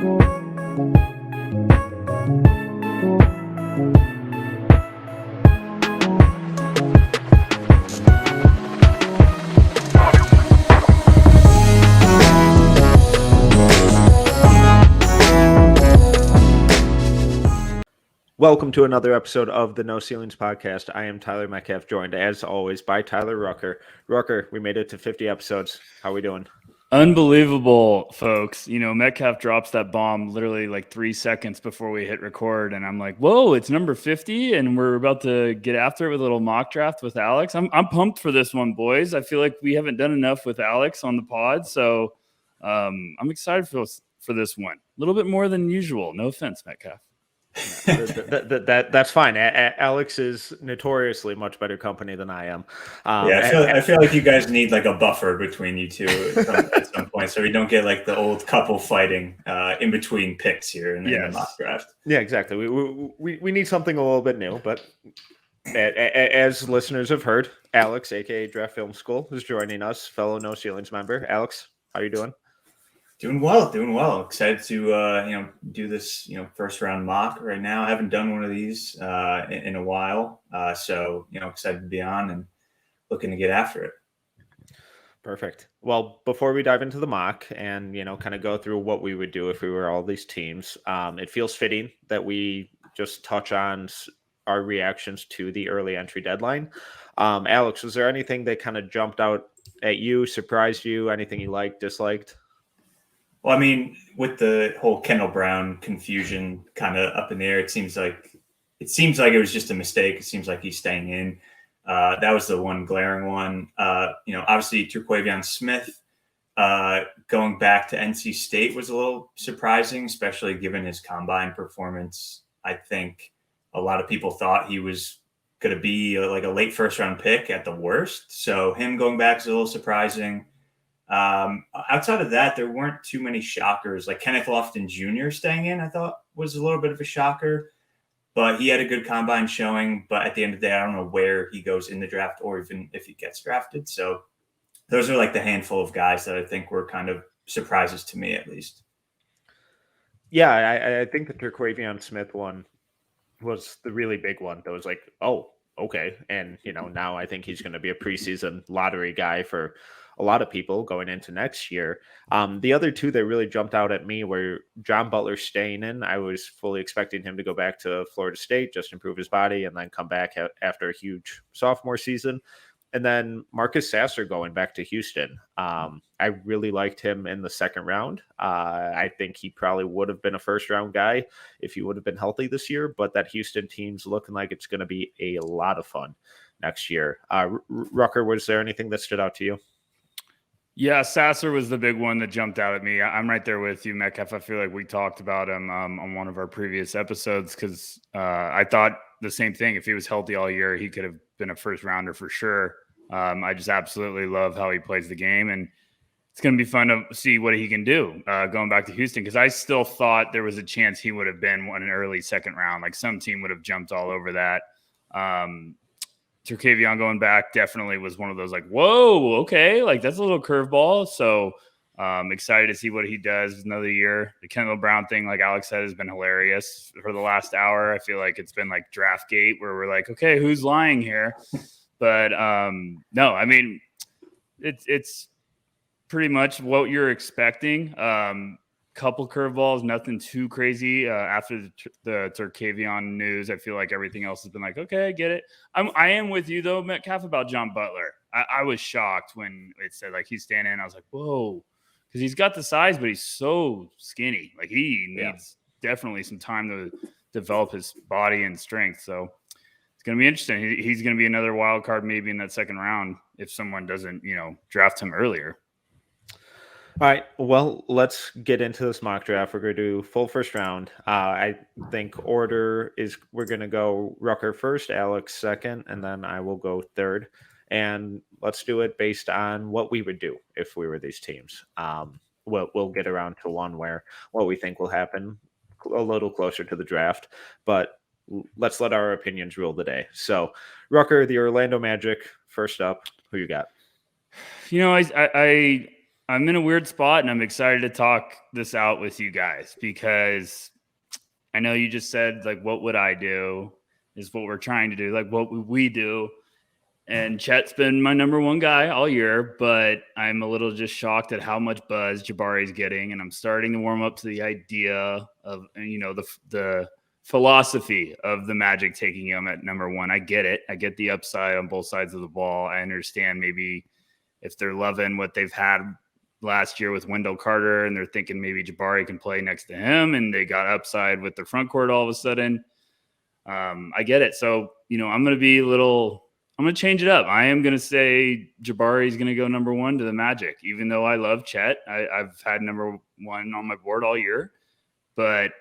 Welcome to another episode of the No Ceilings Podcast. I am Tyler Metcalf, joined as always by Tyler Rucker. Rucker, we made it to 50 episodes. How are we doing? Unbelievable, folks. You know, Metcalf drops that bomb literally like 3 seconds before we hit record. And I'm like, whoa, it's number 50. And we're about to get after it with a little mock draft with Alex. I'm pumped for this one, boys. I feel like we haven't done enough with Alex on the pod. So I'm excited for this one. A little bit more than usual. No offense, Metcalf. That's fine. Alex is notoriously much better company than I am. I feel like you guys need like a buffer between you two at some point, so we don't get like the old couple fighting in between picks here in the mock draft. Yeah, exactly. We need something a little bit new, but as listeners have heard, Alex, aka Draft Film School, is joining us, fellow No Ceilings member. Alex, how are you doing? Doing well. Excited to do this first round mock right now. I haven't done one of these in a while, so excited to be on and looking to get after it. Perfect. Well, before we dive into the mock and kind of go through what we would do if we were all these teams, it feels fitting that we just touch on our reactions to the early entry deadline. Alex, was there anything that kind of jumped out at you, surprised you, anything you liked, disliked? Well, I mean, with the whole Kendall Brown confusion kind of up in the air, it seems like it was just a mistake. It seems like he's staying in. That was the one glaring one. Obviously Terquavion Smith going back to NC State was a little surprising, especially given his combine performance. I think a lot of people thought he was going to be like a late first round pick at the worst. So him going back is a little surprising. Outside of that, there weren't too many shockers. Like Kenneth Lofton Jr. staying in, I thought was a little bit of a shocker, but he had a good combine showing. But at the end of the day, I don't know where he goes in the draft or even if he gets drafted. So those are like the handful of guys that I think were kind of surprises to me, at least. Yeah, I think the Terquavion Smith one was the really big one. That was like, oh, okay. And, now I think he's going to be a preseason lottery guy for a lot of people going into next year. The other two that really jumped out at me were John Butler staying in. I was fully expecting him to go back to Florida State, just improve his body, and then come back after a huge sophomore season. And then Marcus Sasser going back to Houston. I really liked him in the second round. I think he probably would have been a first round guy if he would have been healthy this year, but that Houston team's looking like it's going to be a lot of fun next year. Rucker, was there anything that stood out to you? Yeah, Sasser was the big one that jumped out at me. I'm right there with you, Metcalf. I feel like we talked about him on one of our previous episodes because I thought the same thing. If he was healthy all year, he could have been a first rounder for sure. I just absolutely love how he plays the game, and it's going to be fun to see what he can do going back to Houston because I still thought there was a chance he would have been an early second round. Like some team would have jumped all over that. Terquavion going back definitely was one of those like, whoa, okay, like that's a little curveball. So excited to see what he does another year. The Kendall Brown thing, like Alex said, has been hilarious for the last hour. I feel like it's been like Draftgate where we're like, okay, who's lying here? But no, I mean, it's pretty much what you're expecting. Couple curveballs, nothing too crazy. After the Terquavion news, I feel like everything else has been like, okay, I get it. I am with you though, Metcalf, about John Butler. I was shocked when it said like he's standing. I was like, whoa, because he's got the size, but he's so skinny. Like he needs definitely some time to develop his body and strength. So it's going to be interesting. He's going to be another wild card maybe in that second round if someone doesn't, draft him earlier. All right, well, let's get into this mock draft. We're going to do full first round. I think order is we're going to go Rucker first, Alex second, and then I will go third. And let's do it based on what we would do if we were these teams. We'll get around to one where what we think will happen a little closer to the draft, but let's let our opinions rule the day. So, Rucker, the Orlando Magic, first up, who you got? I I'm in a weird spot, and I'm excited to talk this out with you guys because I know you just said, like, what would I do is what we're trying to do. Like, what would we do? And Chet's been my number one guy all year, but I'm a little just shocked at how much buzz Jabari's getting. And I'm starting to warm up to the idea of, the philosophy of the Magic taking him at number one. I get it. I get the upside on both sides of the ball. I understand maybe if they're loving what they've had last year with Wendell Carter and they're thinking maybe Jabari can play next to him and they got upside with their front court all of a sudden. I get it. So, I'm going to change it up. I am going to say Jabari is going to go number one to the Magic, even though I love Chet. I've had number one on my board all year, but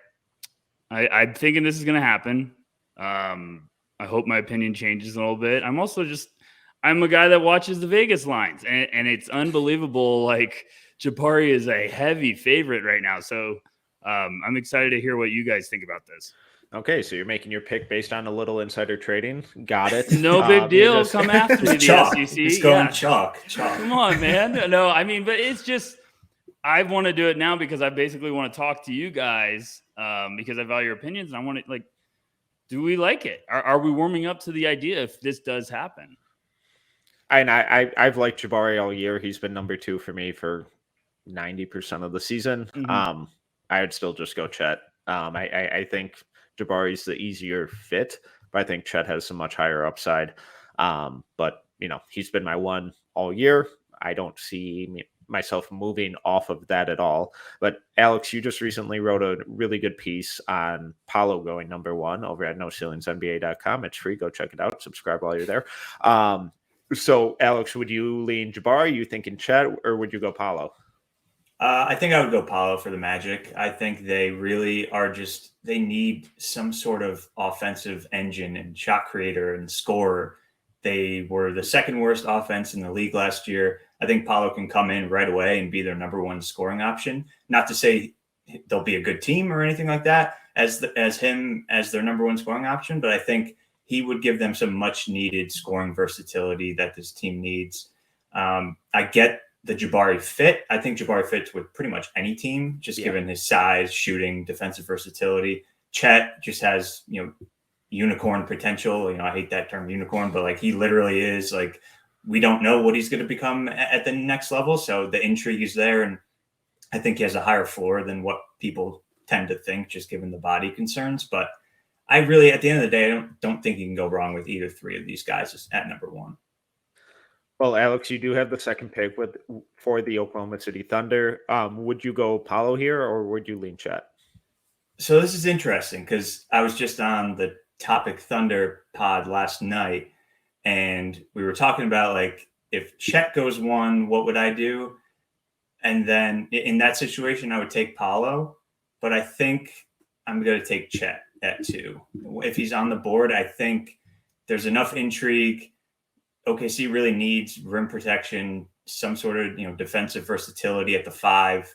I'm thinking this is going to happen. I hope my opinion changes a little bit. I'm a guy that watches the Vegas lines, and it's unbelievable. Like, Jabari is a heavy favorite right now. So I'm excited to hear what you guys think about this. Okay, so you're making your pick based on a little insider trading. Got it. No big deal. Come after me, the chalk. SEC. It's going chalk. Come on, man. No, I mean, but it's just I want to do it now because I basically want to talk to you guys because I value your opinions, and I want to, do we like it? Are we warming up to the idea if this does happen? And I've liked Jabari all year. He's been number two for me for 90% of the season. Mm-hmm. I would still just go Chet. I think Jabari's the easier fit, but I think Chet has some much higher upside. But he's been my one all year. I don't see myself moving off of that at all. But Alex, you just recently wrote a really good piece on Paolo going number one over at NoCeilingsNBA.com. It's free. Go check it out. Subscribe while you're there. So, Alex, would you lean Jabari? You thinking Chet, or would you go Paolo? I think I would go Paolo for the Magic. I think they really are they need some sort of offensive engine and shot creator and scorer. They were the second worst offense in the league last year. I think Paolo can come in right away and be their number one scoring option. Not to say they'll be a good team or anything like that as their number one scoring option, but I think he would give them some much needed scoring versatility that this team needs. I get the Jabari fit. I think Jabari fits with pretty much any team, given his size, shooting, defensive versatility. Chet just has, unicorn potential. I hate that term unicorn, but he literally is we don't know what he's going to become at the next level. So the intrigue is there. And I think he has a higher floor than what people tend to think, just given the body concerns. But I really, at the end of the day, I don't think you can go wrong with either three of these guys at number one. Well, Alex, you do have the second pick for the Oklahoma City Thunder. Would you go Paolo here, or would you lean Chet? So this is interesting because I was just on the Topic Thunder pod last night, and we were talking about if Chet goes one, what would I do? And then in that situation, I would take Paolo, but I think I'm going to take Chet at two. If he's on the board, I think there's enough intrigue. OKC really needs rim protection, some sort of defensive versatility at the five.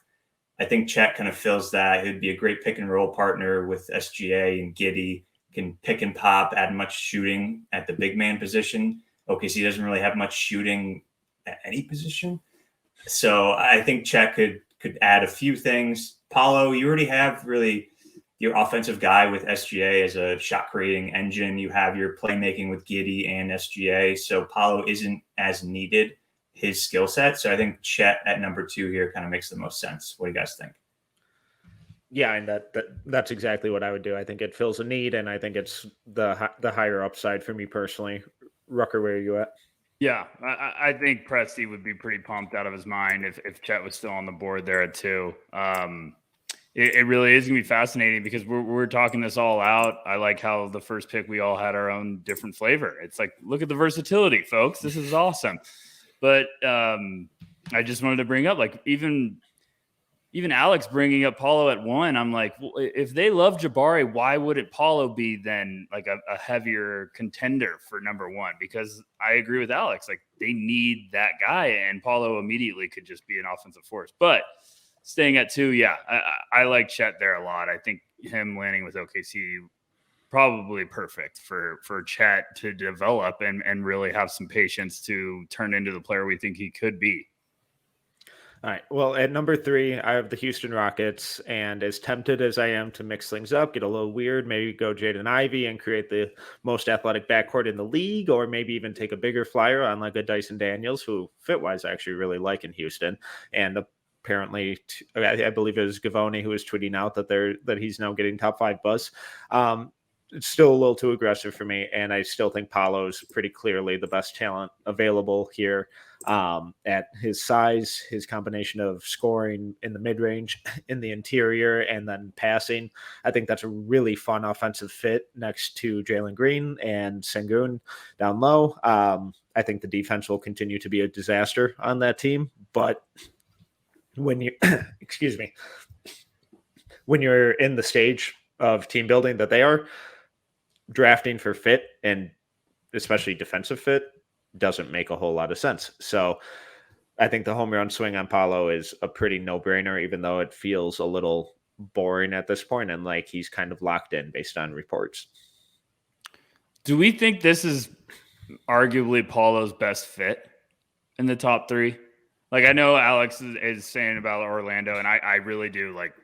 I think Chet kind of fills that. He'd be a great pick and roll partner with SGA and Giddey. Can pick and pop, add much shooting at the big man position. OKC doesn't really have much shooting at any position, so I think Chet could add a few things. Paolo, you already have really your offensive guy with SGA as a shot creating engine. You have your playmaking with Giddey and SGA. So Paolo isn't as needed, his skill set. So I think Chet at number two here kind of makes the most sense. What do you guys think? Yeah, and that's exactly what I would do. I think it fills a need, and I think it's the higher upside for me personally. Rucker, where are you at? Yeah, I think Presti would be pretty pumped out of his mind if Chet was still on the board there at two. It really is going to be fascinating because we're talking this all out. I like how the first pick, we all had our own different flavor. It's look at the versatility, folks. This is awesome. But I just wanted to bring up, even Alex bringing up Paolo at one, I'm well, if they love Jabari, why wouldn't Paolo be then a heavier contender for number one? Because I agree with Alex. They need that guy, and Paolo immediately could just be an offensive force. But staying at two, yeah, I like Chet there a lot. I think him landing with OKC probably perfect for Chet to develop and really have some patience to turn into the player we think he could be. All right. Well, at number 3, I have the Houston Rockets, and as tempted as I am to mix things up, get a little weird, maybe go Jaden Ivey and create the most athletic backcourt in the league, or maybe even take a bigger flyer on like a Dyson Daniels, who fit-wise I actually really like in Houston, and apparently, I believe it was Gavoni who was tweeting out that he's now getting top 5 buzz. It's still a little too aggressive for me, and I still think Paolo's pretty clearly the best talent available here. At his size, his combination of scoring in the mid range, in the interior, and then passing, I think that's a really fun offensive fit next to Jalen Green and Sengun down low. I think the defense will continue to be a disaster on that team, but when you, excuse me, when you're in the stage of team building that they are, drafting for fit and especially defensive fit doesn't make a whole lot of sense. So I think the home run swing on Paolo is a pretty no-brainer, even though it feels a little boring at this point and like he's kind of locked in based on reports. Do we think this is arguably Paulo's best fit in the top 3? Like, I know Alex is saying about Orlando, and I really do. Like,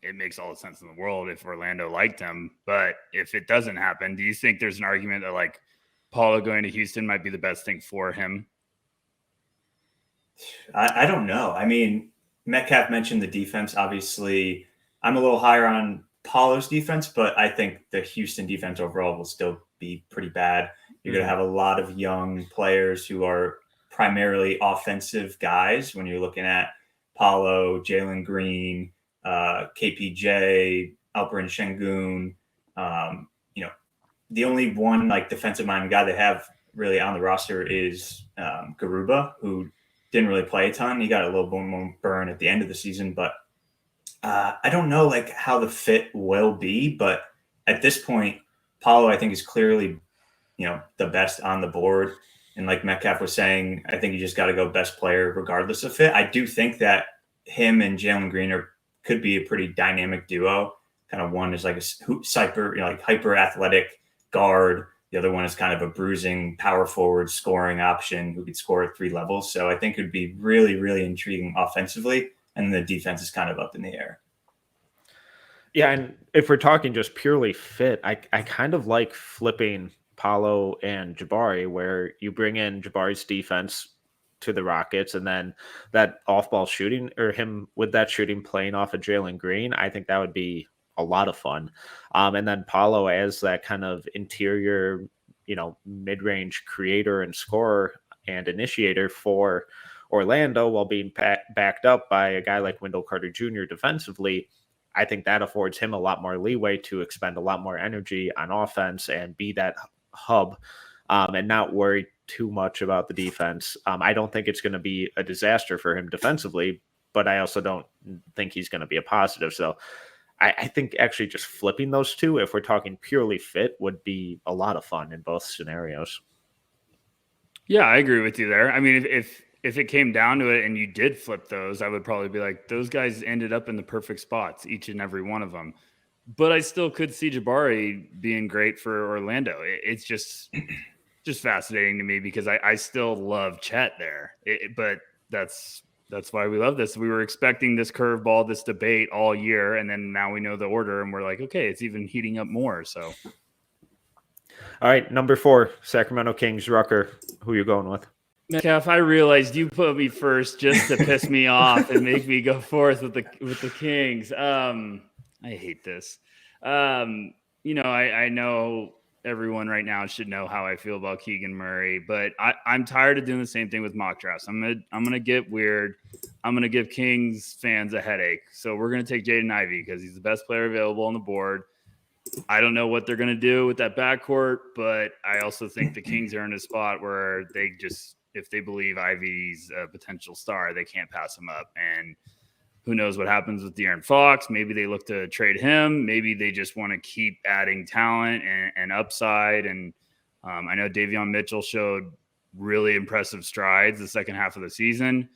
it makes all the sense in the world if Orlando liked him. But if it doesn't happen, do you think there's an argument that, like, Paulo going to Houston might be the best thing for him? I don't know. I mean, Metcalf mentioned the defense. Obviously, I'm a little higher on Paulo's defense, but I think the Houston defense overall will still be pretty bad. You're going to have a lot of young players who are primarily offensive guys when you're looking at Paolo, Jalen Green, KPJ, Alperen Şengün. The only one like defensive minded guy they have really on the roster is Garuba, who didn't really play a ton. He got a little more burn at the end of the season, but I don't know like how the fit will be. But at this point, Paolo, I think, is clearly, the best on the board. And like Metcalf was saying, I think you just got to go best player regardless of fit. I do think that him and Jalen Green could be a pretty dynamic duo. Kind of one is like a hyper athletic guard. The other one is kind of a bruising power forward scoring option who could score at 3 levels. So I think it would be really, really intriguing offensively. And the defense is kind of up in the air. Yeah, and if we're talking just purely fit, I kind of like flipping Paolo and Jabari, where you bring in Jabari's defense to the Rockets, and then that off-ball shooting, or him with that shooting playing off of Jalen Green, I think that would be a lot of fun. And then Paolo as that kind of interior, mid-range creator and scorer and initiator for Orlando while being backed up by a guy like Wendell Carter Jr. defensively. I think that affords him a lot more leeway to expend a lot more energy on offense and be that hub and not worry too much about the defense. I don't think it's going to be a disaster for him defensively, but I also don't think he's going to be a positive. So I think actually just flipping those two, if we're talking purely fit, would be a lot of fun in both scenarios. Yeah, I agree with you there. I mean, if it came down to it and you did flip those, I would probably be like, those guys ended up in the perfect spots, each and every one of them. But I still could see Jabari being great for Orlando. It's just fascinating to me because I still love Chet there. But that's why we love this. We were expecting this curveball, this debate all year, and then now we know the order, and we're like, okay, it's even heating up more. So, all right, number 4, Sacramento Kings. Rucker, who you going with? Metcalf, I realized you put me first just to piss me off and make me go forth with the Kings. I hate this. I know everyone right now should know how I feel about Keegan Murray, but I'm tired of doing the same thing with mock drafts. I'm gonna get weird. I'm gonna give Kings fans a headache. So we're gonna take Jaden Ivey because he's the best player available on the board. I don't know what they're gonna do with that backcourt, but I also think the Kings are in a spot where they just, if they believe Ivey's a potential star, they can't pass him up. And who knows what happens with De'Aaron Fox? Maybe they look to trade him. Maybe they just want to keep adding talent and upside. And I know Davion Mitchell showed really impressive strides the second half of the season.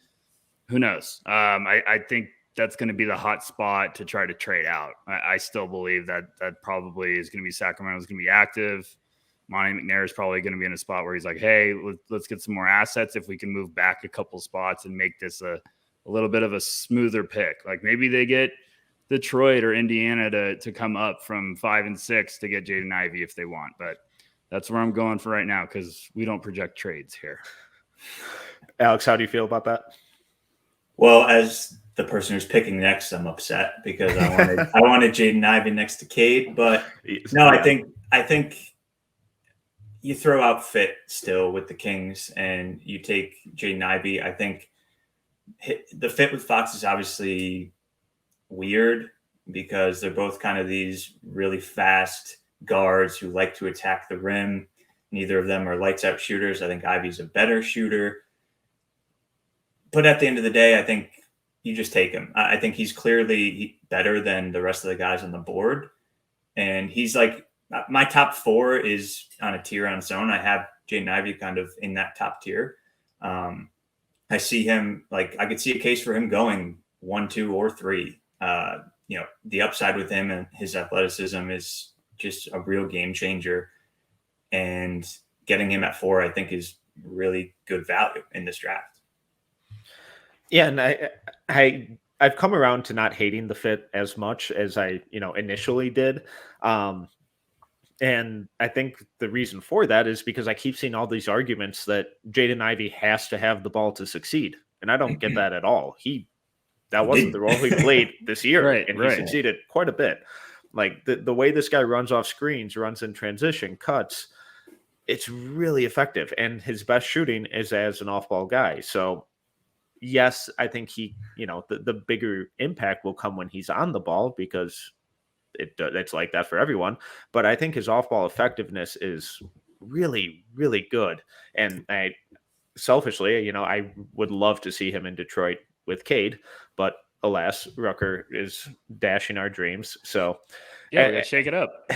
Who knows? I think that's going to be the hot spot to try to trade out. I still believe that probably is going to be Sacramento's going to be active. Monty McNair is probably going to be in a spot where he's like, hey, let's get some more assets if we can move back a couple spots and make this a a little bit of a smoother pick. Like maybe they get Detroit or Indiana to come up from 5 and 6 to get Jaden Ivey if they want. But that's where I'm going for right now because we don't project trades here. Alex, how do you feel about that? Well, as the person who's picking next, I'm upset because I wanted Jaden Ivey next to Cade, but no, I think you throw out fit still with the Kings and you take Jaden Ivey. I think the fit with Fox is obviously weird because they're both kind of these really fast guards who like to attack the rim. Neither of them are lights out shooters. I think Ivey's a better shooter. But at the end of the day, I think you just take him. I think he's clearly better than the rest of the guys on the board. And he's like, my top 4 is on a tier on its own. I have Jaden Ivey kind of in that top tier. I see him, like, I could see a case for him going 1, 2, or 3. The upside with him and his athleticism is just a real game changer. And getting him at 4, I think, is really good value in this draft. Yeah, and I've come around to not hating the fit as much as I initially did, and I think the reason for that is because I keep seeing all these arguments that Jaden Ivey has to have the ball to succeed, and I don't get that at all. That wasn't the role he played this year, and he succeeded quite a bit. Like the way this guy runs off screens, runs in transition, cuts, it's really effective, and his best shooting is as an off-ball guy. So yes, I think the bigger impact will come when he's on the ball because it's like that for everyone. But I think his off-ball effectiveness is really, really good. And I selfishly, I would love to see him in Detroit with Cade, but alas, Rucker is dashing our dreams. So yeah, we gotta shake it up.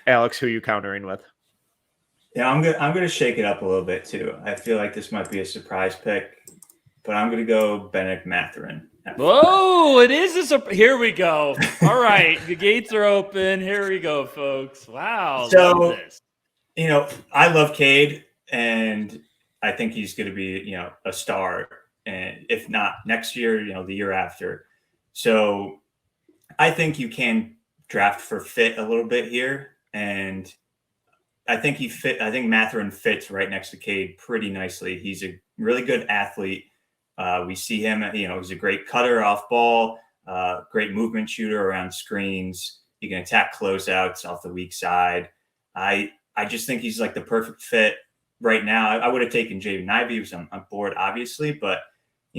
Alex, who are you countering with? Yeah, I'm gonna shake it up a little bit too. I feel like this might be a surprise pick. But I'm going to go Benedict Mathurin. Whoa, it is here we go. All right, the gates are open. Here we go, folks. Wow. So, love this. I love Cade, and I think he's going to be, a star. And if not next year, the year after. So I think you can draft for fit a little bit here. And I think Mathurin fits right next to Cade pretty nicely. He's a really good athlete. We see him, he's a great cutter off ball, great movement shooter around screens. He can attack closeouts off the weak side. I just think he's like the perfect fit right now. I would have taken Jaden Ivey who's on board, obviously, but,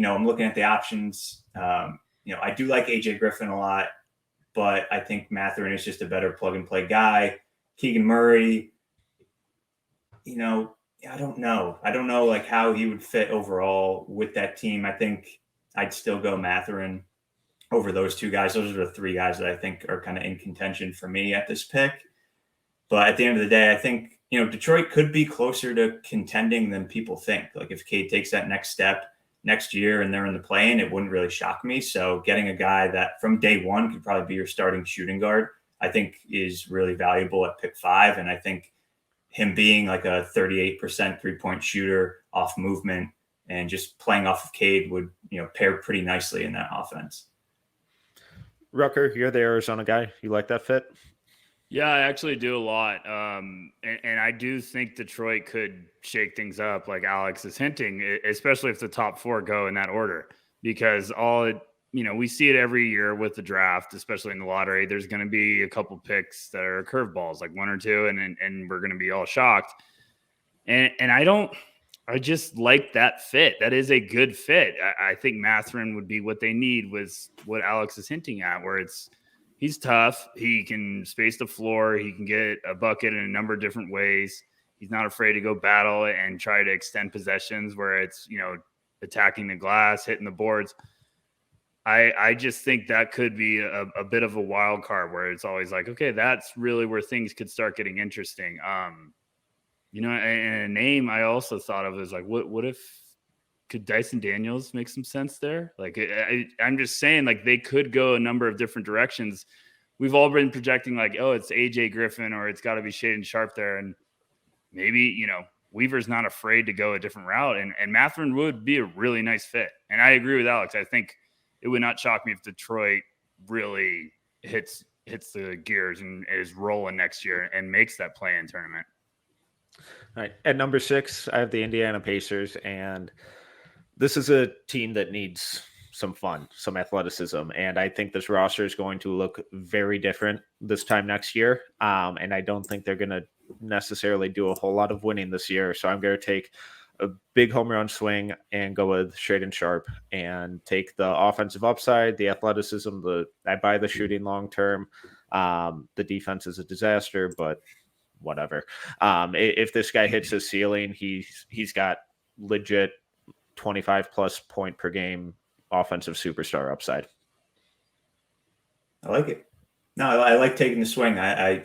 I'm looking at the options. I do like AJ Griffin a lot, but I think Mathurin is just a better plug and play guy. Keegan Murray, I don't know. I don't know like how he would fit overall with that team. I think I'd still go Mathurin over those 2 guys. Those are the 3 guys that I think are kind of in contention for me at this pick. But at the end of the day, I think, Detroit could be closer to contending than people think. Like if Cade takes that next step next year and they're in the play-in, it wouldn't really shock me. So getting a guy that from day 1 could probably be your starting shooting guard, I think is really valuable at pick 5. And I think him being like a 38% 3-point shooter off movement and just playing off of Cade would, pair pretty nicely in that offense. Rucker, you're the Arizona guy. You like that fit? Yeah, I actually do a lot. And I do think Detroit could shake things up like Alex is hinting, especially if the top 4 go in that order, because we see it every year with the draft, especially in the lottery. There's going to be a couple picks that are curveballs, like 1 or 2, and we're going to be all shocked. And I just like that fit. That is a good fit. I think Mathurin would be what they need with what Alex is hinting at, where he's tough. He can space the floor. He can get a bucket in a number of different ways. He's not afraid to go battle and try to extend possessions where it's, attacking the glass, hitting the boards. I just think that could be a bit of a wild card where it's always like, okay, that's really where things could start getting interesting. And a name I also thought of is like, what if could Dyson Daniels make some sense there? Like, I'm just saying, like, they could go a number of different directions. We've all been projecting like, oh, it's AJ Griffin or it's got to be Shaedon Sharpe there. And maybe, Weaver's not afraid to go a different route, and Matherin would be a really nice fit. And I agree with Alex. I think it would not shock me if Detroit really hits the gears and is rolling next year and makes that play-in tournament. All right. At number 6, I have the Indiana Pacers, and this is a team that needs some fun, some athleticism, and I think this roster is going to look very different this time next year. And I don't think they're going to necessarily do a whole lot of winning this year. So I'm going to take a big home run swing and go with Shaedon Sharpe and take the offensive upside, the athleticism. I buy the shooting long term. The defense is a disaster, but whatever. If this guy hits his ceiling, he's got legit 25 plus point per game offensive superstar upside. I like it. No, I like taking the swing. I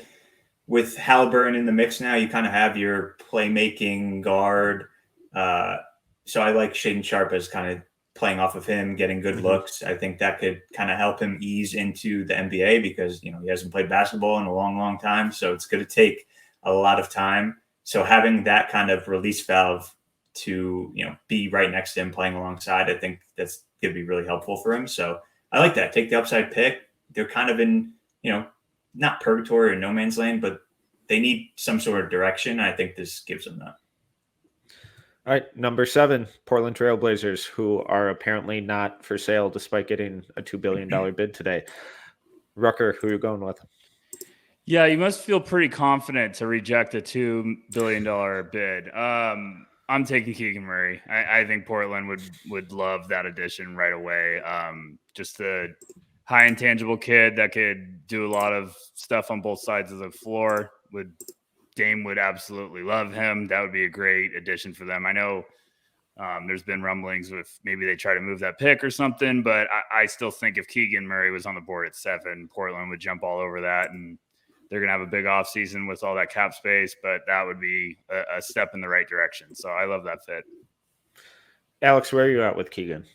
with Halliburton in the mix now, you kind of have your playmaking guard. So I like Shaedon Sharpe as kind of playing off of him, getting good looks. I think that could kind of help him ease into the NBA because, he hasn't played basketball in a long, long time. So it's going to take a lot of time. So having that kind of release valve to, be right next to him playing alongside, I think that's going to be really helpful for him. So I like that. Take the upside pick. They're kind of in, not purgatory or no man's land, but they need some sort of direction. I think this gives them that. All right, number 7, Portland Trailblazers, who are apparently not for sale despite getting a $2 billion bid today. Rucker, who are you going with? Yeah, you must feel pretty confident to reject a $2 billion bid. I'm taking Keegan Murray. I think Portland would love that addition right away. Just a high intangible kid that could do a lot of stuff on both sides of the floor. Dame would absolutely love him. That would be a great addition for them. I know there's been rumblings with maybe they try to move that pick or something, but I still think if Keegan Murray was on the board at 7, Portland would jump all over that, and they're going to have a big offseason with all that cap space, but that would be a step in the right direction. So I love that fit. Alex, where are you at with Keegan?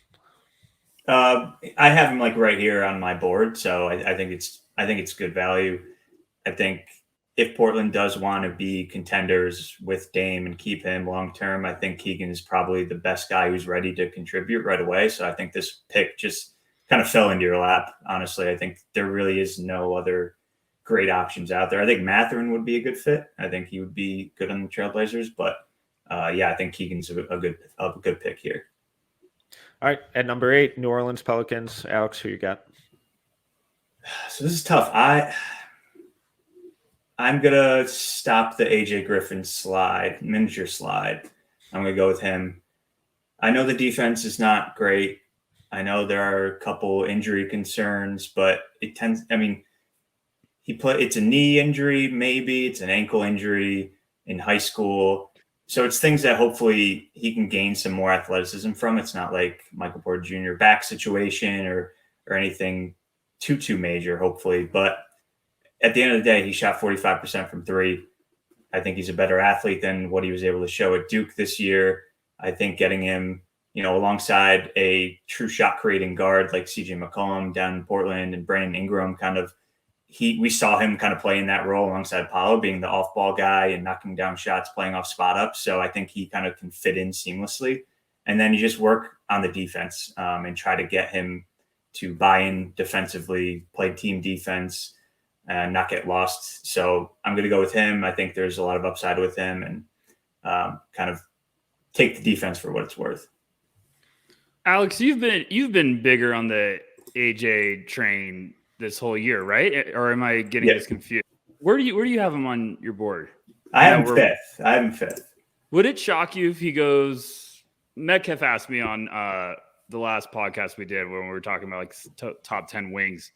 I have him right here on my board, so I think it's good value. I think if Portland does want to be contenders with Dame and keep him long term, I think Keegan is probably the best guy who's ready to contribute right away. So I think this pick just kind of fell into your lap. Honestly, I think there really is no other great options out there. I think Matherin would be a good fit. I think he would be good on the Trailblazers, but I think Keegan's a good pick here. All right, at number 8, New Orleans Pelicans. Alex, who you got? So this is tough. I'm gonna stop the AJ Griffin miniature slide. I'm gonna go with him. I know the defense is not great. I know there are a couple injury concerns, but it's a knee injury, maybe it's an ankle injury in high school. So it's things that hopefully he can gain some more athleticism from. It's not like Michael Porter Jr. back situation or anything too major, hopefully. But at the end of the day, he shot 45% from 3. I think he's a better athlete than what he was able to show at Duke this year. I think getting him, alongside a true shot creating guard like CJ McCollum down in Portland and Brandon Ingram we saw him kind of play in that role alongside Paolo, being the off-ball guy and knocking down shots, playing off spot up. So I think he kind of can fit in seamlessly. And then you just work on the defense and try to get him to buy in defensively, play team defense, and not get lost. So I'm going to go with him. I think there's a lot of upside with him and kind of take the defense for what it's worth. Alex, you've been bigger on the AJ train this whole year, right? Or am I getting this confused? Where do you have him on your board? I have him fifth. Would it shock you if he goes? Metcalf asked me on the last podcast we did when we were talking about top 10 wings,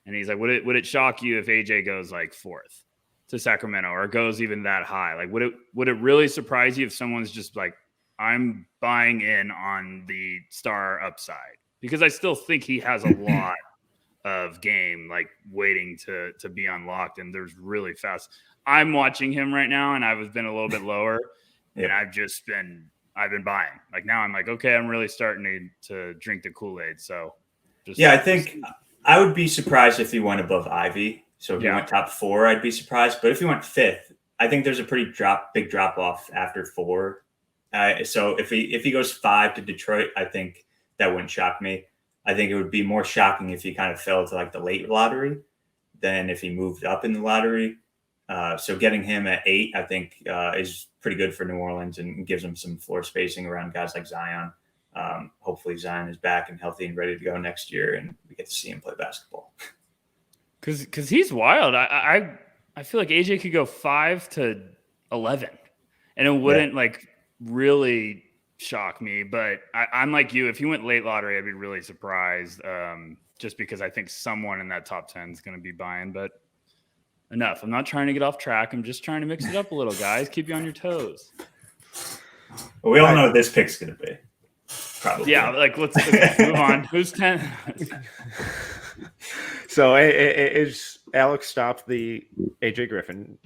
and he's like, "Would it shock you if AJ goes 4th to Sacramento or goes even that high? Would it really surprise you if someone's just like, I'm buying in on the star upside?" Because I still think he has a lot of game waiting to be unlocked, and there's really fast. I'm watching him right now, and I've been a little bit lower, and I've been buying. Now I'm okay, I'm really starting to drink the Kool-Aid. So I think I would be surprised if he went above Ivy. So if he went top 4, I'd be surprised. But if he went 5th, I think there's a pretty big drop off after 4. So if he goes 5 to Detroit, I think that wouldn't shock me. I think it would be more shocking if he kind of fell to like the late lottery than if he moved up in the lottery. So getting him at 8, I think, is pretty good for New Orleans and gives them some floor spacing around guys like Zion. Hopefully Zion is back and healthy and ready to go next year, and we get to see him play basketball. Because he's wild. I feel like AJ could go 5 to 11, and it wouldn't like really shock me. But I'm like you. If he went late lottery, I'd be really surprised. Just because I think someone in that top 10 is going to be buying. But enough. I'm not trying to get off track. I'm just trying to mix it up a little, guys. Keep you on your toes. Well, we all know what this pick's going to be. Probably. Yeah, like let's move on. Who's 10? So is Alex stopped the AJ Griffin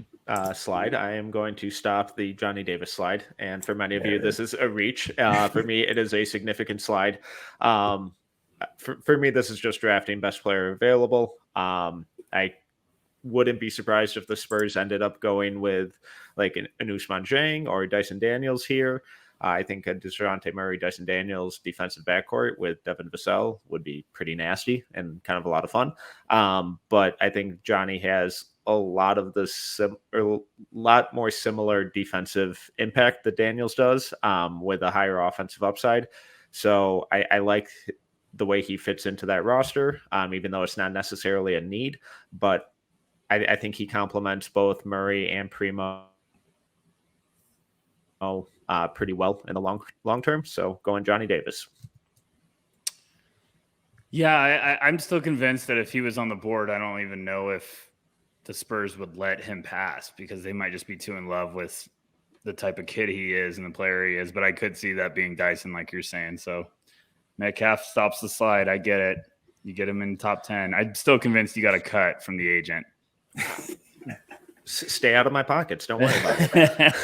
slide. I am going to stop the Johnny Davis slide. And for many of you, this is a reach. For me, it is a significant slide. For me, this is just drafting best player available. I wouldn't be surprised if the Spurs ended up going with like an Ousmane Dieng or Dyson Daniels here. I think a DeJounte Murray, Dyson Daniels defensive backcourt with Devin Vassell would be pretty nasty and kind of a lot of fun. But I think Johnny has a lot of a lot more similar defensive impact that Daniels does, with a higher offensive upside. So I like the way he fits into that roster, even though it's not necessarily a need. But I think he complements both Murray and Primo pretty well in the long term. So going Johnny Davis. Yeah, I'm still convinced that if he was on the board, I don't even know if the Spurs would let him pass, because they might just be too in love with the type of kid he is and the player he is. But I could see that being Dyson, like you're saying. So Metcalf stops the slide. I get it. You get him in the top 10. I'm still convinced you got a cut from the agent. Stay out of my pockets. Don't worry about it.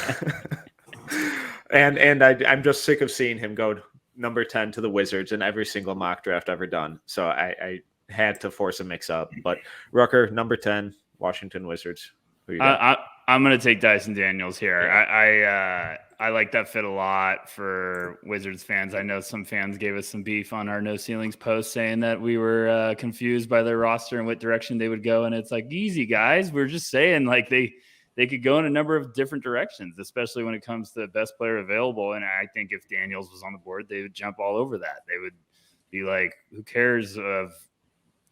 And I'm just sick of seeing him go number 10 to the Wizards in every single mock draft ever done. So I had to force a mix up. But Rucker, number 10, Washington Wizards. Who you got? I'm going to take Dyson Daniels here. I like that fit a lot for Wizards fans. I know some fans gave us some beef on our No Ceilings post saying that we were confused by their roster and what direction they would go. And it's like, easy, guys. We're just saying like they could go in a number of different directions, especially when it comes to best player available. And I think if Daniels was on the board, they would jump all over that. They would be like, who cares of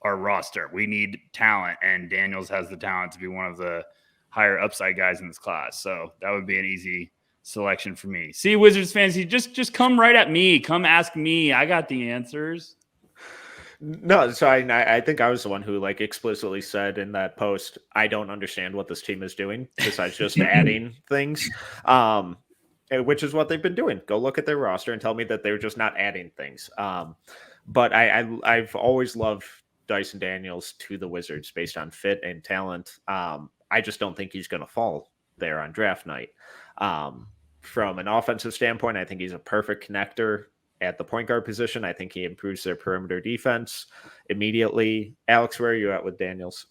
our roster? We need talent, and Daniels has the talent to be one of the higher upside guys in this class. So that would be an easy selection for me. See, Wizards fans, you just come right at me. Come ask me. I got the answers. No, so I think I was the one who like explicitly said in that post, I don't understand what this team is doing besides just adding things, which is what they've been doing. Go look at their roster and tell me that they're just not adding things. But I've always loved Dyson Daniels to the Wizards based on fit and talent. I just don't think he's going to fall there on draft night. From an offensive standpoint, I think he's a perfect connector at the point guard position. I think he improves their perimeter defense immediately. Alex, where are you at with Daniels?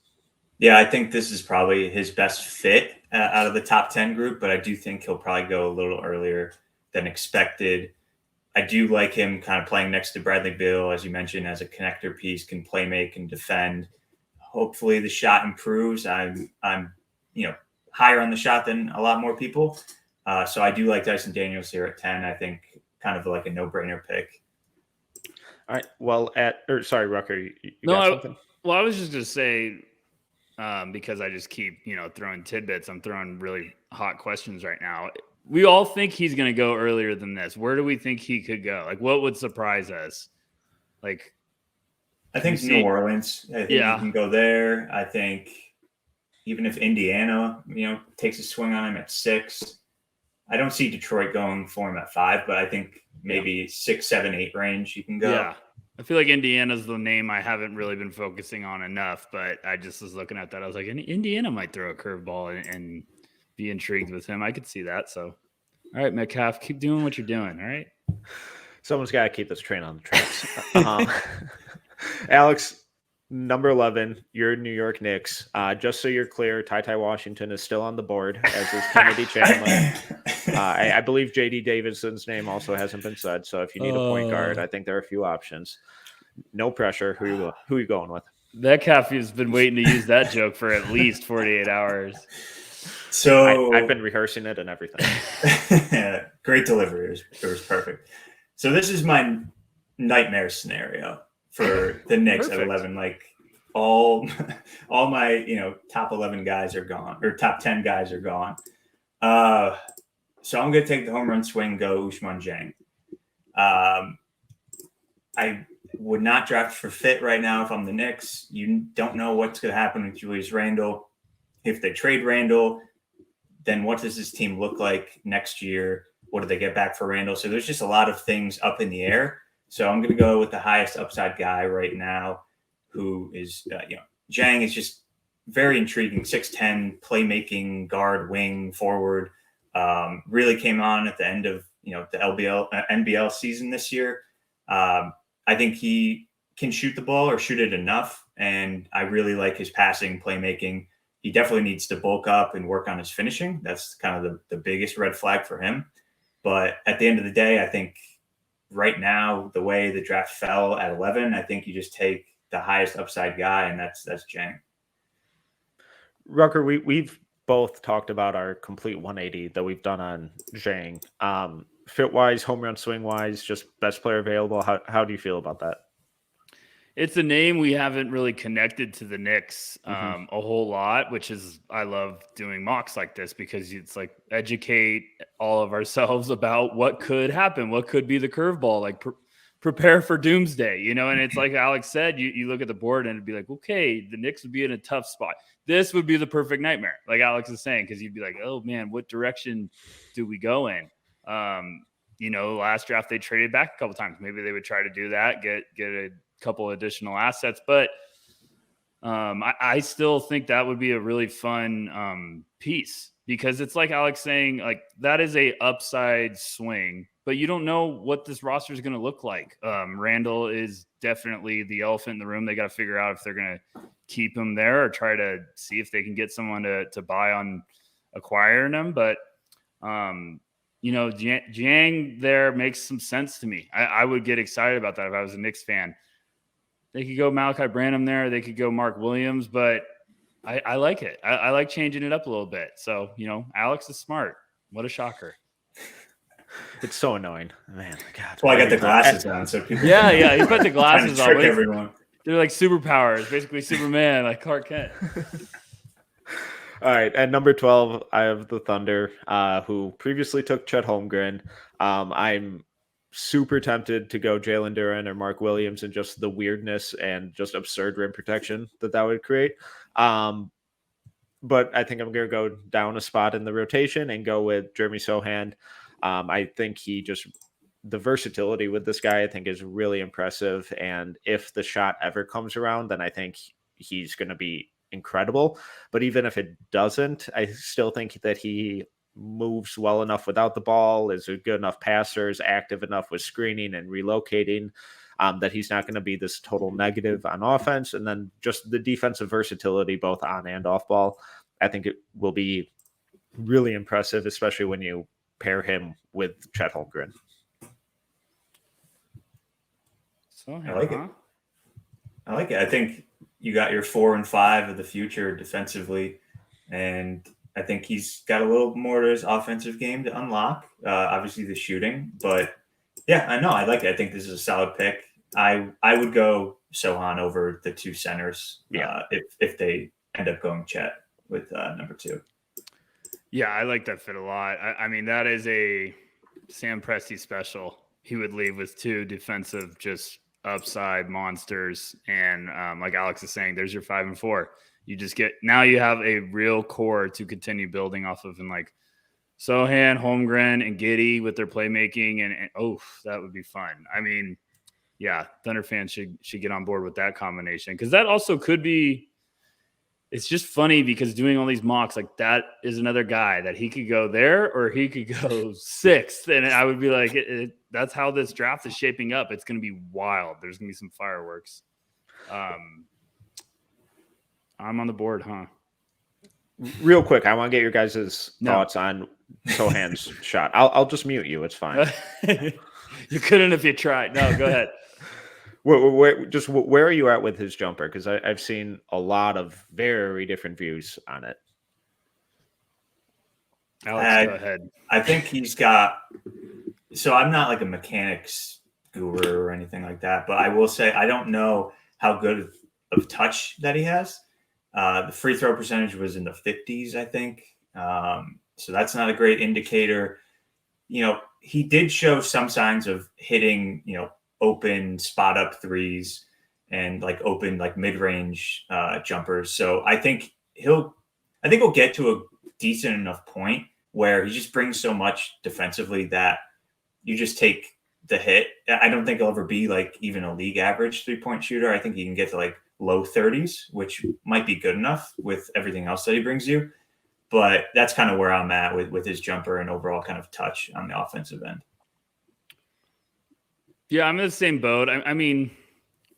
Yeah, I think this is probably his best fit out of the top 10 group, but I do think he'll probably go a little earlier than expected. I do like him kind of playing next to Bradley Beal, as you mentioned, as a connector piece, can play make and defend. Hopefully the shot improves. I'm higher on the shot than a lot more people. So I do like Dyson Daniels here at 10. I think kind of like a no-brainer pick. All right. Well, sorry, Rucker, you got something? Well, I was just going to say, because I just keep, throwing tidbits. I'm throwing really hot questions right now. We all think he's going to go earlier than this. Where do we think he could go? Like, what would surprise us? Like, I think New Orleans. I think he can go there. I think even if Indiana, takes a swing on him at 6, I don't see Detroit going for him at 5, but I think maybe 6, 7, 8 range you can go. Yeah. I feel like Indiana's the name I haven't really been focusing on enough, but I just was looking at that. I was like, Indiana might throw a curveball and be intrigued with him. I could see that. So, all right, Metcalf, keep doing what you're doing. All right. Someone's got to keep this train on the tracks. Alex, Number 11, your New York Knicks. Just so you're clear, Ty Washington is still on the board, as is Kennedy Chandler. I believe J.D. Davidson's name also hasn't been said. So if you need a point guard, I think there are a few options. No pressure. Who are you going with? Metcalf has been waiting to use that joke for at least 48 hours. So I've been rehearsing it and everything. Great delivery. It was perfect. So this is my nightmare scenario for the Knicks at 11. Like all my top 11 guys are gone, or top 10 guys are gone. So I'm going to take the home run swing, go Ousmane Dieng. I would not draft for fit right now if I'm the Knicks. You don't know what's going to happen with Julius Randle. If they trade Randle, then what does this team look like next year? What do they get back for Randle? So there's just a lot of things up in the air. So I'm going to go with the highest upside guy right now, who is, Dieng is just very intriguing. 6'10", playmaking, guard, wing, forward. Really came on at the end of, the NBL season this year. I think he can shoot the ball or shoot it enough. And I really like his passing, playmaking. He definitely needs to bulk up and work on his finishing. That's kind of the biggest red flag for him. But at the end of the day, I think right now, the way the draft fell at 11, I think you just take the highest upside guy, and that's Dieng. Rucker, we've both talked about our complete 180 that we've done on Dieng. Fit-wise, home run swing-wise, just best player available. How do you feel about that? It's a name we haven't really connected to the Knicks a whole lot, which is, I love doing mocks like this because it's like educate all of ourselves about what could happen, what could be the curveball, like prepare for doomsday, and it's like Alex said, you look at the board and it'd be like, okay, the Knicks would be in a tough spot. This would be the perfect nightmare, like Alex is saying, because you'd be like, oh man, what direction do we go in? Last draft they traded back a couple times. Maybe they would try to do that, get a couple additional assets, but I still think that would be a really fun piece because it's like Alex saying, like that is a upside swing, but you don't know what this roster is going to look like. Randall is definitely the elephant in the room. They got to figure out if they're going to keep him there or try to see if they can get someone to buy on acquiring him. But Dieng there makes some sense to me. I would get excited about that if I was a Knicks fan. They could go Malachi Branham there. They could go Mark Williams, but I like it. I like changing it up a little bit. So, Alex is smart. What a shocker. It's so annoying. Man, God. Well, I got the glasses on, so people... Yeah, he put the glasses on. Trick everyone. They're like superpowers, basically Superman, like Clark Kent. All right, at number 12, I have the Thunder, who previously took Chet Holmgren. I'm super tempted to go Jalen Duren or Mark Williams and just the weirdness and just absurd rim protection that would create. But I think I'm going to go down a spot in the rotation and go with Jeremy Sohan. I think the versatility with this guy, I think, is really impressive. And if the shot ever comes around, then I think he's going to be incredible. But even if it doesn't, I still think that he moves well enough without the ball, is a good enough passer, is active enough with screening and relocating, that he's not going to be this total negative on offense. And then just the defensive versatility, both on and off ball, I think it will be really impressive, especially when you pair him with Chet Holmgren. I like it. I think you got your 4 and 5 of the future defensively, and I think he's got a little more to his offensive game to unlock. Obviously the shooting, but yeah, I know I like it. I think this is a solid pick. I would go Sohan over the two centers. Yeah. If they end up going Chet with number 2. Yeah, I like that fit a lot. I mean, that is a Sam Presti special. He would leave with 2 defensive, just upside monsters. And like Alex is saying, there's your 5 and 4. Now you have a real core to continue building off of, and like Sohan, Holmgren, and Giddey with their playmaking, and that would be fun. I mean, yeah, Thunder fans should get on board with that combination, because that also could be. It's just funny because doing all these mocks, like that is another guy that he could go there or he could go 6th, and I would be like, that's how this draft is shaping up. It's going to be wild. There's going to be some fireworks. I'm on the board, huh? Real quick, I want to get your guys' No. thoughts on Sohan's shot. I'll just mute you. It's fine. You couldn't if you tried. No, go ahead. Where are you at with his jumper? Because I've seen a lot of very different views on it. Alex, go ahead. I think he's got. So I'm not like a mechanics guru or anything like that, but I will say I don't know how good of touch that he has. The free throw percentage was in the 50s, I think. So that's not a great indicator. He did show some signs of hitting, open spot up threes and like open like mid-range jumpers. So I think he'll get to a decent enough point where he just brings so much defensively that you just take the hit. I don't think he'll ever be like even a league average 3-point shooter. I think he can get to like low 30s, which might be good enough with everything else that he brings you. But that's kind of where I'm at with his jumper and overall kind of touch on the offensive end. Yeah, I'm in the same boat. I mean,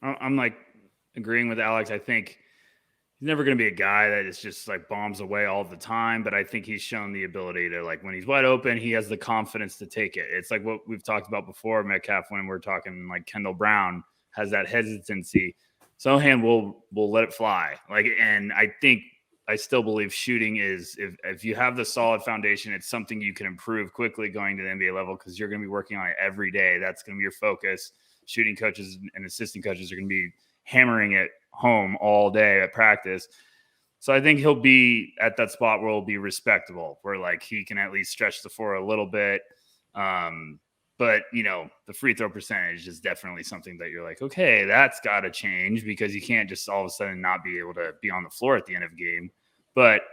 I'm like agreeing with Alex. I think he's never going to be a guy that is just like bombs away all the time. But I think he's shown the ability to, like, when he's wide open, he has the confidence to take it. It's like what we've talked about before, Metcalf, when we're talking like Kendall Brown has that hesitancy. Sohan will let it fly. And I still believe shooting is, if you have the solid foundation, it's something you can improve quickly going to the NBA level because you're going to be working on it every day. That's going to be your focus. Shooting coaches and assistant coaches are going to be hammering it home all day at practice. So I think he'll be at that spot where he'll be respectable, where like he can at least stretch the floor a little bit. But, the free throw percentage is definitely something that you're like, okay, that's got to change because you can't just all of a sudden not be able to be on the floor at the end of a game. But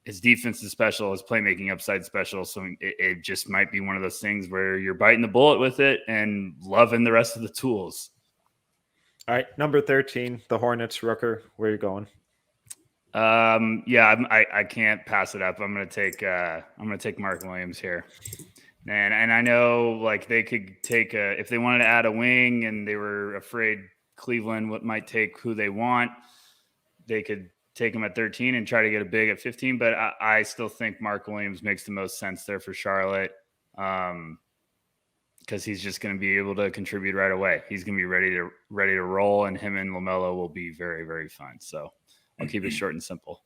his defense is special, his playmaking upside special. So it just might be one of those things where you're biting the bullet with it and loving the rest of the tools. All right, number 13, the Hornets. Rooker, where are you going? I can't pass it up. I'm gonna take Mark Williams here. And I know like they could take if they wanted to add a wing and they were afraid Cleveland might take who they want, they could take him at 13 and try to get a big at 15. But I still think Mark Williams makes the most sense there for Charlotte because he's just going to be able to contribute right away. He's going to be ready to roll, and him and LaMelo will be very, very fun. So I'll keep it short and simple.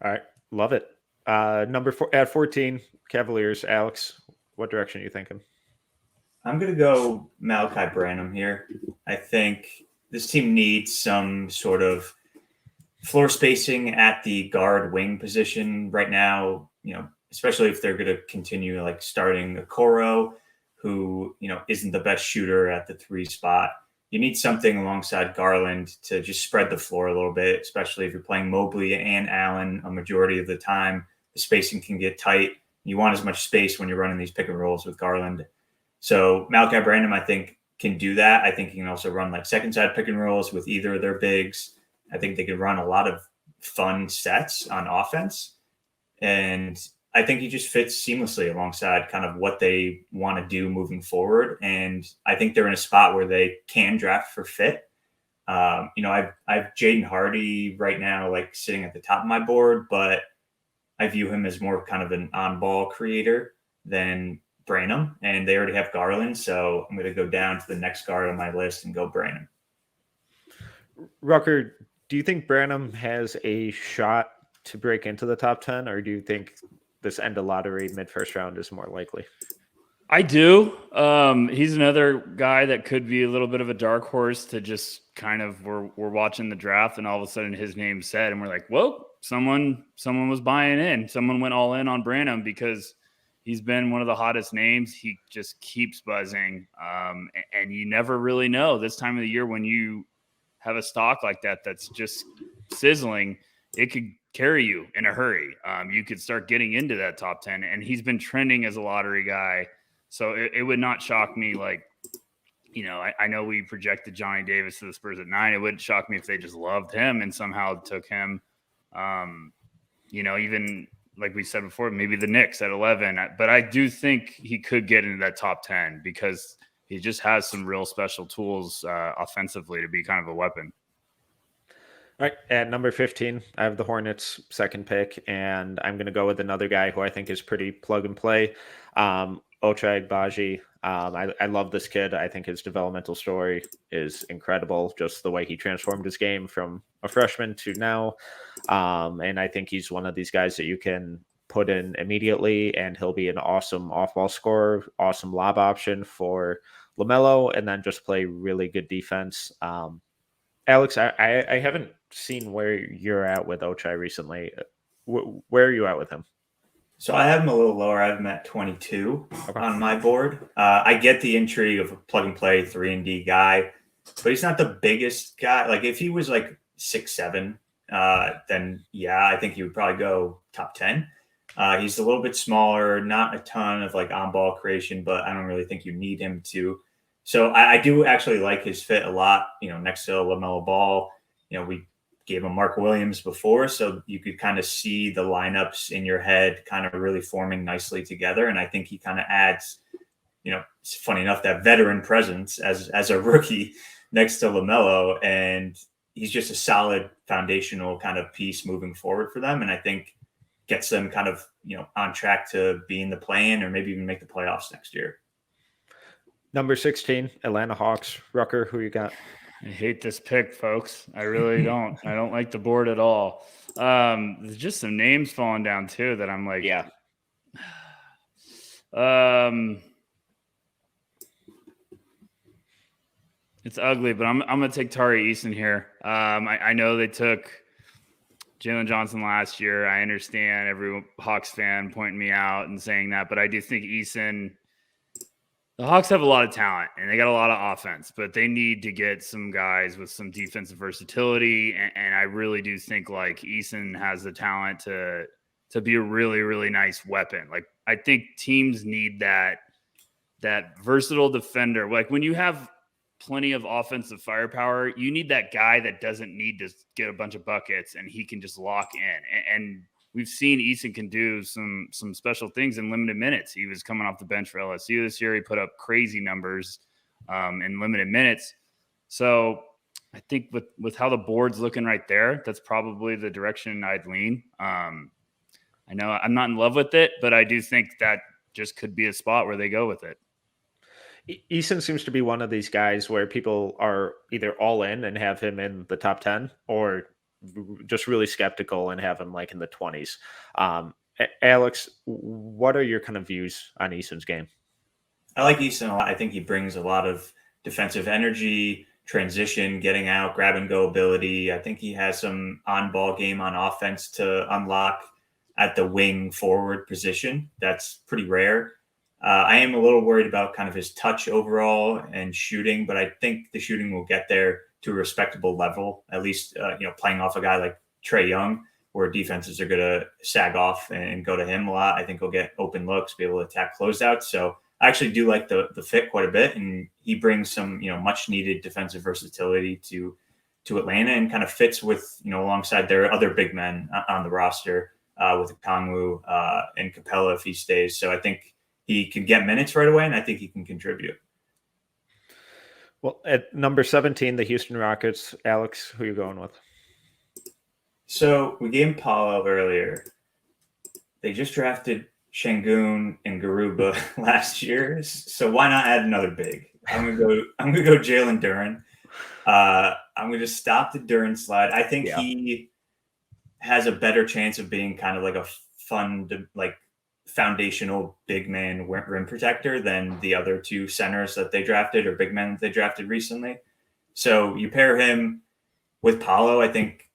All right, love it. Number 4 at 14, Cavaliers. Alex, what direction are you thinking? I'm going to go Malachi Branham here. I think this team needs some sort of floor spacing at the guard wing position right now, especially if they're going to continue like starting Okoro, who, isn't the best shooter at the 3 spot. You need something alongside Garland to just spread the floor a little bit, especially if you're playing Mobley and Allen a majority of the time. The spacing can get tight. You want as much space when you're running these pick and rolls with Garland. So Malachi Branham, I think, can do that. I think he can also run like second side pick and rolls with either of their bigs. I think they can run a lot of fun sets on offense. And I think he just fits seamlessly alongside kind of what they want to do moving forward. And I think they're in a spot where they can draft for fit. I have Jaden Hardy right now, like sitting at the top of my board, but I view him as more kind of an on-ball creator than Branham, and they already have Garland, so I'm going to go down to the next guard on my list and go Branham. Rucker, do you think Branham has a shot to break into the top 10, or do you think this end of lottery mid-first round is more likely? I do. He's another guy that could be a little bit of a dark horse to just kind of we're watching the draft and all of a sudden his name's said and we're like, whoa, someone was buying in. Someone went all in on Branham because he's been one of the hottest names. He just keeps buzzing. And you never really know this time of the year when you have a stock like that that's just sizzling, it could carry you in a hurry. You could start getting into that top 10, and he's been trending as a lottery guy. So it would not shock me. Like, I know we projected Johnny Davis to the Spurs at 9. It wouldn't shock me if they just loved him and somehow took him. Even like we said before, maybe the Knicks at 11. But I do think he could get into that top 10 because he just has some real special tools offensively to be kind of a weapon. All right, at number 15, I have the Hornets' second pick, and I'm going to go with another guy who I think is pretty plug and play, Ochai Agbaji. I love this kid. I think his developmental story is incredible, just the way he transformed his game from a freshman to now. And I think he's one of these guys that you can put in immediately, and he'll be an awesome off-ball scorer, awesome lob option for LaMelo, and then just play really good defense. Alex, I haven't seen where you're at with Ochai recently. Where are you at with him? So I have him a little lower. I have him at 22 Okay. on my board. I get the intrigue of a plug and play 3-and-D guy, but he's not the biggest guy. Like if he was like 6'7", then yeah, I think he would probably go top 10. He's a little bit smaller, not a ton of like on-ball creation, but I don't really think you need him to. So I do actually like his fit a lot. Next to LaMelo Ball, we gave him Mark Williams before, so you could kind of see the lineups in your head kind of really forming nicely together. And I think he kind of adds, it's funny enough, that veteran presence as a rookie next to LaMelo, and he's just a solid foundational kind of piece moving forward for them. And I think gets them kind of, on track to be in the play-in or maybe even make the playoffs next year. Number 16, Atlanta Hawks. Rucker, who you got? I hate this pick, folks. I really don't. I don't like the board at all. There's just some names falling down too that I'm like, yeah. It's ugly, but I'm gonna take Tari Eason here. I know they took Jalen Johnson last year. I understand every Hawks fan pointing me out and saying that, but I do think Eason. The Hawks have a lot of talent and they got a lot of offense, but they need to get some guys with some defensive versatility. And I really do think like Eason has the talent to be a really, really nice weapon. Like I think teams need that versatile defender. Like when you have plenty of offensive firepower, you need that guy that doesn't need to get a bunch of buckets and he can just lock in. And we've seen Eason can do some special things in limited minutes. He was coming off the bench for LSU this year. He put up crazy numbers in limited minutes. So I think with how the board's looking right there, that's probably the direction I'd lean. I know I'm not in love with it, but I do think that just could be a spot where they go with it. Eason seems to be one of these guys where people are either all in and have him in the top 10 or just really skeptical and have him like in the 20s. Alex, what are your kind of views on Eason's game? I like Eason a lot. I think he brings a lot of defensive energy, transition, getting out, grab and go ability. I think he has some on-ball game on offense to unlock at the wing forward position. That's pretty rare. I am a little worried about kind of his touch overall and shooting, but I think the shooting will get there to a respectable level, at least, playing off a guy like Trae Young, where defenses are going to sag off and go to him a lot. I think he'll get open looks, be able to attack closeouts. So I actually do like the fit quite a bit, and he brings some, much needed defensive versatility to Atlanta and kind of fits with, alongside their other big men on the roster with Kongwu and Capella if he stays. So I think he can get minutes right away, and I think he can contribute. Well, at number 17, the Houston Rockets. Alex, who are you going with? So we gave Paulo earlier. They just drafted Şengün and Garuba last year, so why not add another big? I'm gonna go Jalen Duren. I'm gonna just stop the Duren slide. I think he has a better chance of being kind of like a fun, like foundational big man rim protector than the other two centers that they drafted or big men that they drafted recently. So you pair him with Paulo. I think,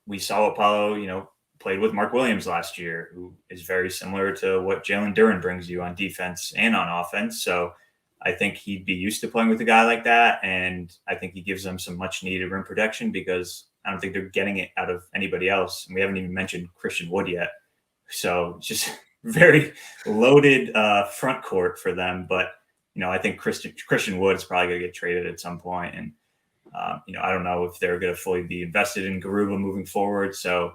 we saw what Paulo, played with Mark Williams last year, who is very similar to what Jalen Duren brings you on defense and on offense. So I think he'd be used to playing with a guy like that. And I think he gives them some much needed rim protection because I don't think they're getting it out of anybody else. And we haven't even mentioned Christian Wood yet. So just very loaded front court for them. But, I think Christian Wood is probably going to get traded at some point. And, I don't know if they're going to fully be invested in Garuba moving forward. So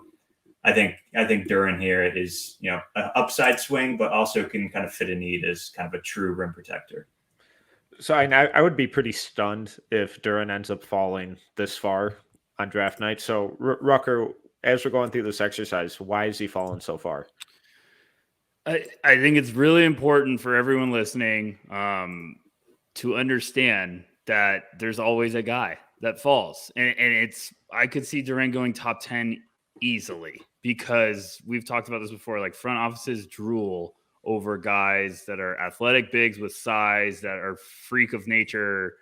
I think Duren here is, an upside swing, but also can kind of fit a need as kind of a true rim protector. So I would be pretty stunned if Duren ends up falling this far on draft night. So Rucker, as we're going through this exercise, why is he falling so far? I think it's really important for everyone listening to understand that there's always a guy that falls. And I could see Duren going top 10 easily because we've talked about this before. Like front offices drool over guys that are athletic bigs with size, that are freak of nature,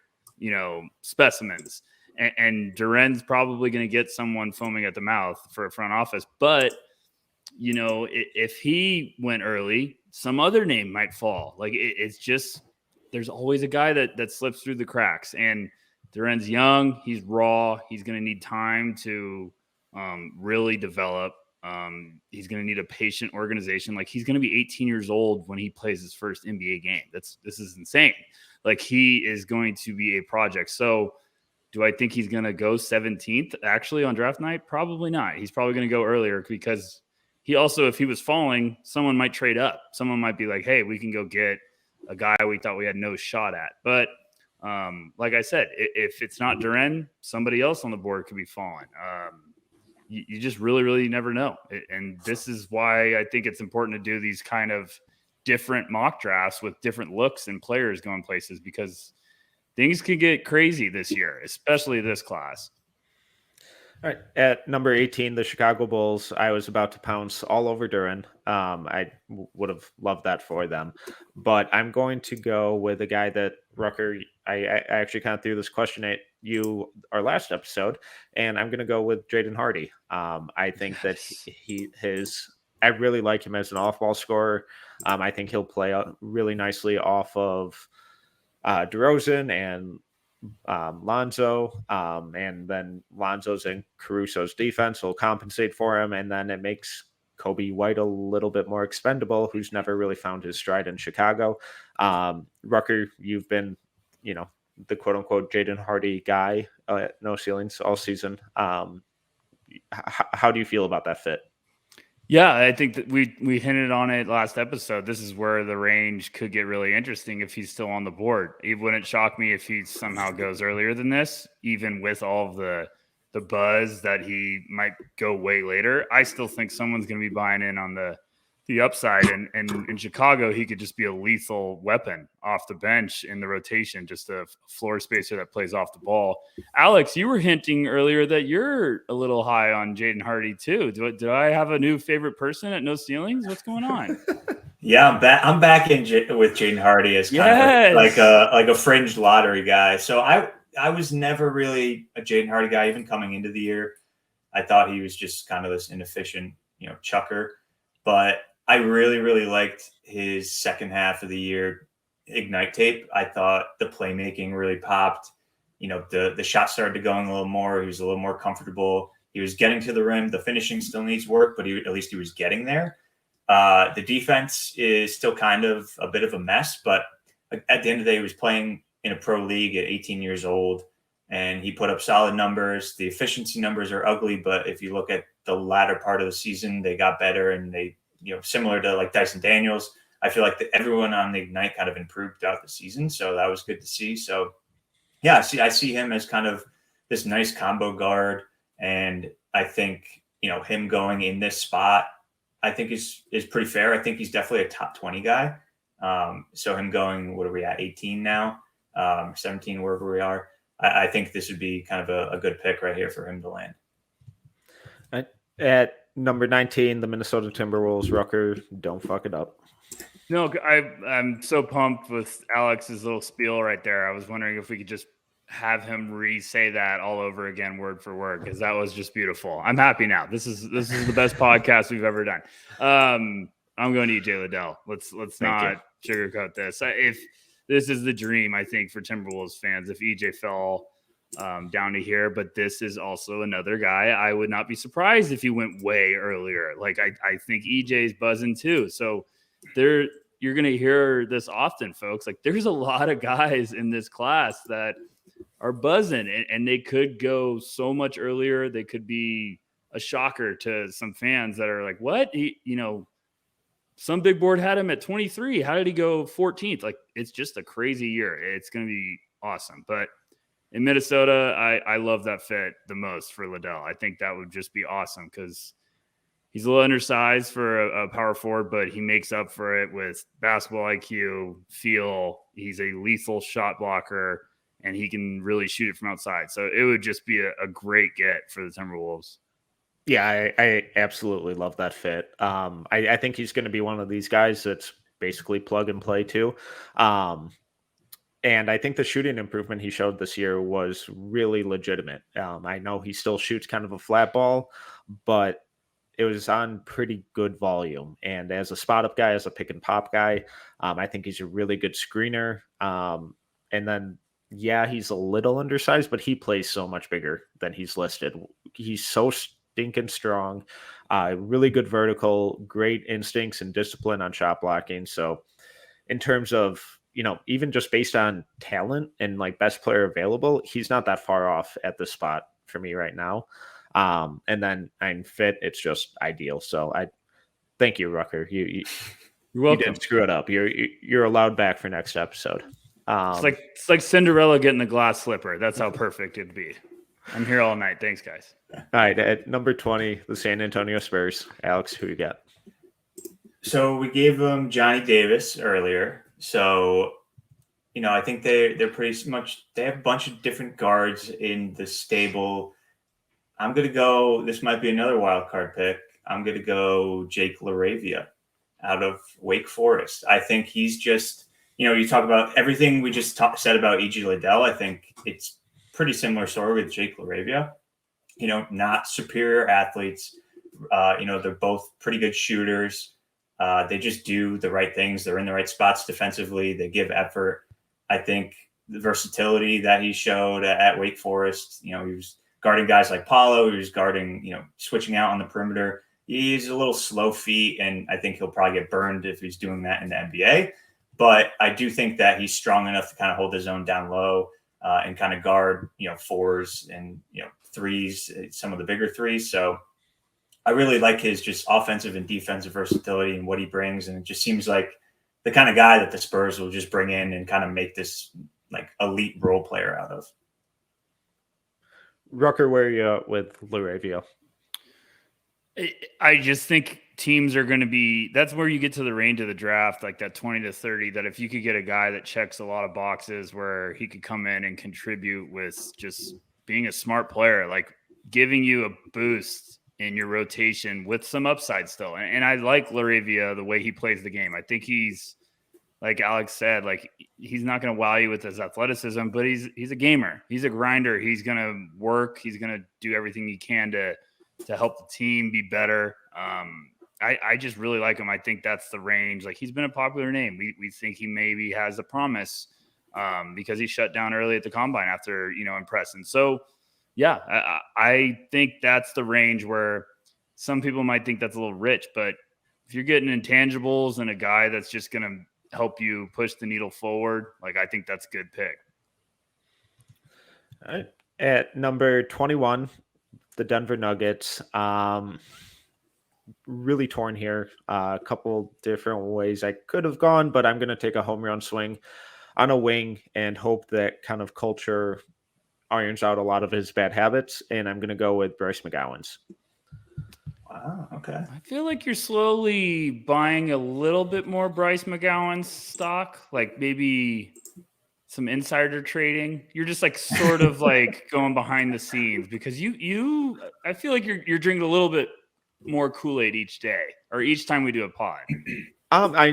specimens. And Duren's probably going to get someone foaming at the mouth for a front office. But, if he went early, some other name might fall. Like it's just, there's always a guy that slips through the cracks. And Duren's young. He's raw. He's going to need time to really develop. He's going to need a patient organization. Like he's going to be 18 years old when he plays his first NBA game. This is insane. Like he is going to be a project. So do I think he's going to go 17th actually on draft night? Probably not. He's probably going to go earlier because he also, if he was falling, someone might trade up. Someone might be like, hey, we can go get a guy we thought we had no shot at. But like I said, if it's not Duren, somebody else on the board could be falling. You just really, really never know. And this is why I think it's important to do these kind of different mock drafts with different looks and players going places, because things could get crazy this year, especially this class. All right. At number 18, the Chicago Bulls, I was about to pounce all over Duren. I would have loved that for them. But I'm going to go with a guy that, Rucker, I actually kind of threw this question at you our last episode, and I'm going to go with Jaden Hardy. I think that I really like him as an off-ball scorer. I think he'll play really nicely off of DeRozan and Lonzo, and then Lonzo's and Caruso's defense will compensate for him, and then it makes Kobe White a little bit more expendable, who's never really found his stride in Chicago. Rucker, you've been, the quote-unquote Jaden Hardy guy at No Ceilings all season. How do you feel about that fit? Yeah, I think that we hinted on it last episode. This is where the range could get really interesting if he's still on the board. It wouldn't shock me if he somehow goes earlier than this, even with all of the buzz that he might go way later. I still think someone's going to be buying in on the upside. And in Chicago, he could just be a lethal weapon off the bench in the rotation, just a floor spacer that plays off the ball. Alex, you were hinting earlier that you're a little high on Jaden Hardy too. Do I have a new favorite person at No Ceilings? What's going on? Yeah, I'm back in with Jaden Hardy as kind of like a fringe lottery guy. So I was never really a Jaden Hardy guy, even coming into the year. I thought he was just kind of this inefficient, chucker. But I really, really liked his second half of the year Ignite tape. I thought the playmaking really popped. The shot started going a little more. He was a little more comfortable. He was getting to the rim. The finishing still needs work, but at least he was getting there. The defense is still kind of a bit of a mess, but at the end of the day, he was playing in a pro league at 18 years old, and he put up solid numbers. The efficiency numbers are ugly, but if you look at the latter part of the season, they got better, and they, similar to like Dyson Daniels, I feel like everyone on the Ignite kind of improved throughout the season. So that was good to see. So yeah, I see him as kind of this nice combo guard. And I think, him going in this spot, I think is pretty fair. I think he's definitely a top 20 guy. So him going, what are we at, 18 now, 17, wherever we are, I think this would be kind of a good pick right here for him to land. At number 19, the Minnesota Timberwolves. Rucker, don't fuck it up. No, I'm so pumped with Alex's little spiel right there. I was wondering if we could just have him re-say that all over again, word for word, because that was just beautiful. I'm happy now. This is the best podcast we've ever done. I'm going to EJ Liddell. Let's not sugarcoat this. If this is the dream, I think, for Timberwolves fans, if EJ fell down to here, but this is also another guy. I would not be surprised if he went way earlier. Like I think EJ's buzzing too. So you're going to hear this often, folks. Like there's a lot of guys in this class that are buzzing, and they could go so much earlier. They could be a shocker to some fans that are like, what? Some big board had him at 23. How did he go 14th? Like, it's just a crazy year. It's going to be awesome. But in Minnesota, I love that fit the most for Liddell. I think that would just be awesome because he's a little undersized for a power forward, but he makes up for it with basketball IQ, feel. He's a lethal shot blocker, and he can really shoot it from outside. So it would just be a great get for the Timberwolves. Yeah, I absolutely love that fit. I think he's going to be one of these guys that's basically plug and play too. And I think the shooting improvement he showed this year was really legitimate. I know he still shoots kind of a flat ball, but it was on pretty good volume. And as a spot up guy, as a pick and pop guy, I think he's a really good screener. And then, yeah, he's a little undersized, but he plays so much bigger than he's listed. He's so stinking strong, really good vertical, great instincts and discipline on shot blocking. So, in terms of, even just based on talent and like best player available, he's not that far off at the spot for me right now. And then I'm fit. It's just ideal. So I thank you, Rucker. You're welcome. You didn't screw it up. You're allowed back for next episode. It's like Cinderella getting the glass slipper. That's how perfect it'd be. I'm here all night. Thanks, guys. All right. At number 20, the San Antonio Spurs. Alex, who you got? So we gave them Johnny Davis earlier. So, I think they're pretty much, they have a bunch of different guards in the stable. I'm going to go, this might be another wild card pick. I'm going to go Jake LaRavia out of Wake Forest. I think he's just, you talk about everything we just said about E.G. Liddell. I think it's pretty similar story with Jake LaRavia. Not superior athletes. They're both pretty good shooters. They just do the right things. They're in the right spots defensively. They give effort. I think the versatility that he showed at Wake Forest, he was guarding guys like Paulo. He was guarding, switching out on the perimeter. He's a little slow feet, and I think he'll probably get burned if he's doing that in the NBA. But I do think that he's strong enough to kind of hold his own down low and kind of guard, fours and, threes, some of the bigger threes. So I really like his just offensive and defensive versatility and what he brings. And it just seems like the kind of guy that the Spurs will just bring in and kind of make this like elite role player out of. Rucker, where are you with LaRavia? I just think teams are going to be, that's where you get to the range of the draft, like that 20 to 30, that if you could get a guy that checks a lot of boxes where he could come in and contribute with just being a smart player, like giving you a boost in your rotation with some upside still. And I like LaRavia, the way he plays the game. I think he's, like Alex said, like he's not going to wow you with his athleticism, but he's a gamer. He's a grinder. He's going to work. He's going to do everything he can to help the team be better. I just really like him. I think that's the range. Like he's been a popular name. We think he maybe has the promise because he shut down early at the combine after, impressing. So yeah, I think that's the range where some people might think that's a little rich, but if you're getting intangibles and a guy that's just going to help you push the needle forward, like I think that's a good pick. All right. At number 21, the Denver Nuggets. Really torn here. A couple different ways I could have gone, but I'm going to take a home run swing on a wing and hope that kind of culture irons out a lot of his bad habits. And I'm going to go with Bryce McGowan's. Wow. Okay. I feel like you're slowly buying a little bit more Bryce McGowan's stock, like maybe some insider trading. You're just like sort of like going behind the scenes because I feel like you're drinking a little bit more Kool-Aid each day or each time we do a pod.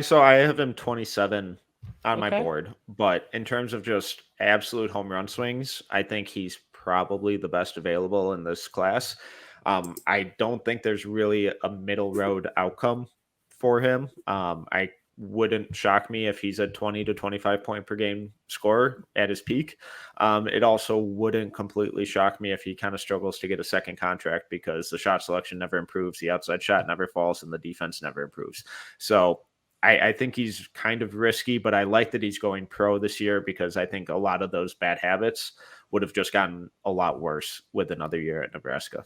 So I have him 27 on my Okay. board, but in terms of just absolute home run swings, I think he's probably the best available in this class. I don't think there's really a middle road outcome for him. I wouldn't shock me if he's a 20 to 25 point per game scorer at his peak. It also wouldn't completely shock me if he kind of struggles to get a second contract because the shot selection never improves, the outside shot never falls, and the defense never improves. So I think he's kind of risky, but I like that he's going pro this year because I think a lot of those bad habits would have just gotten a lot worse with another year at Nebraska.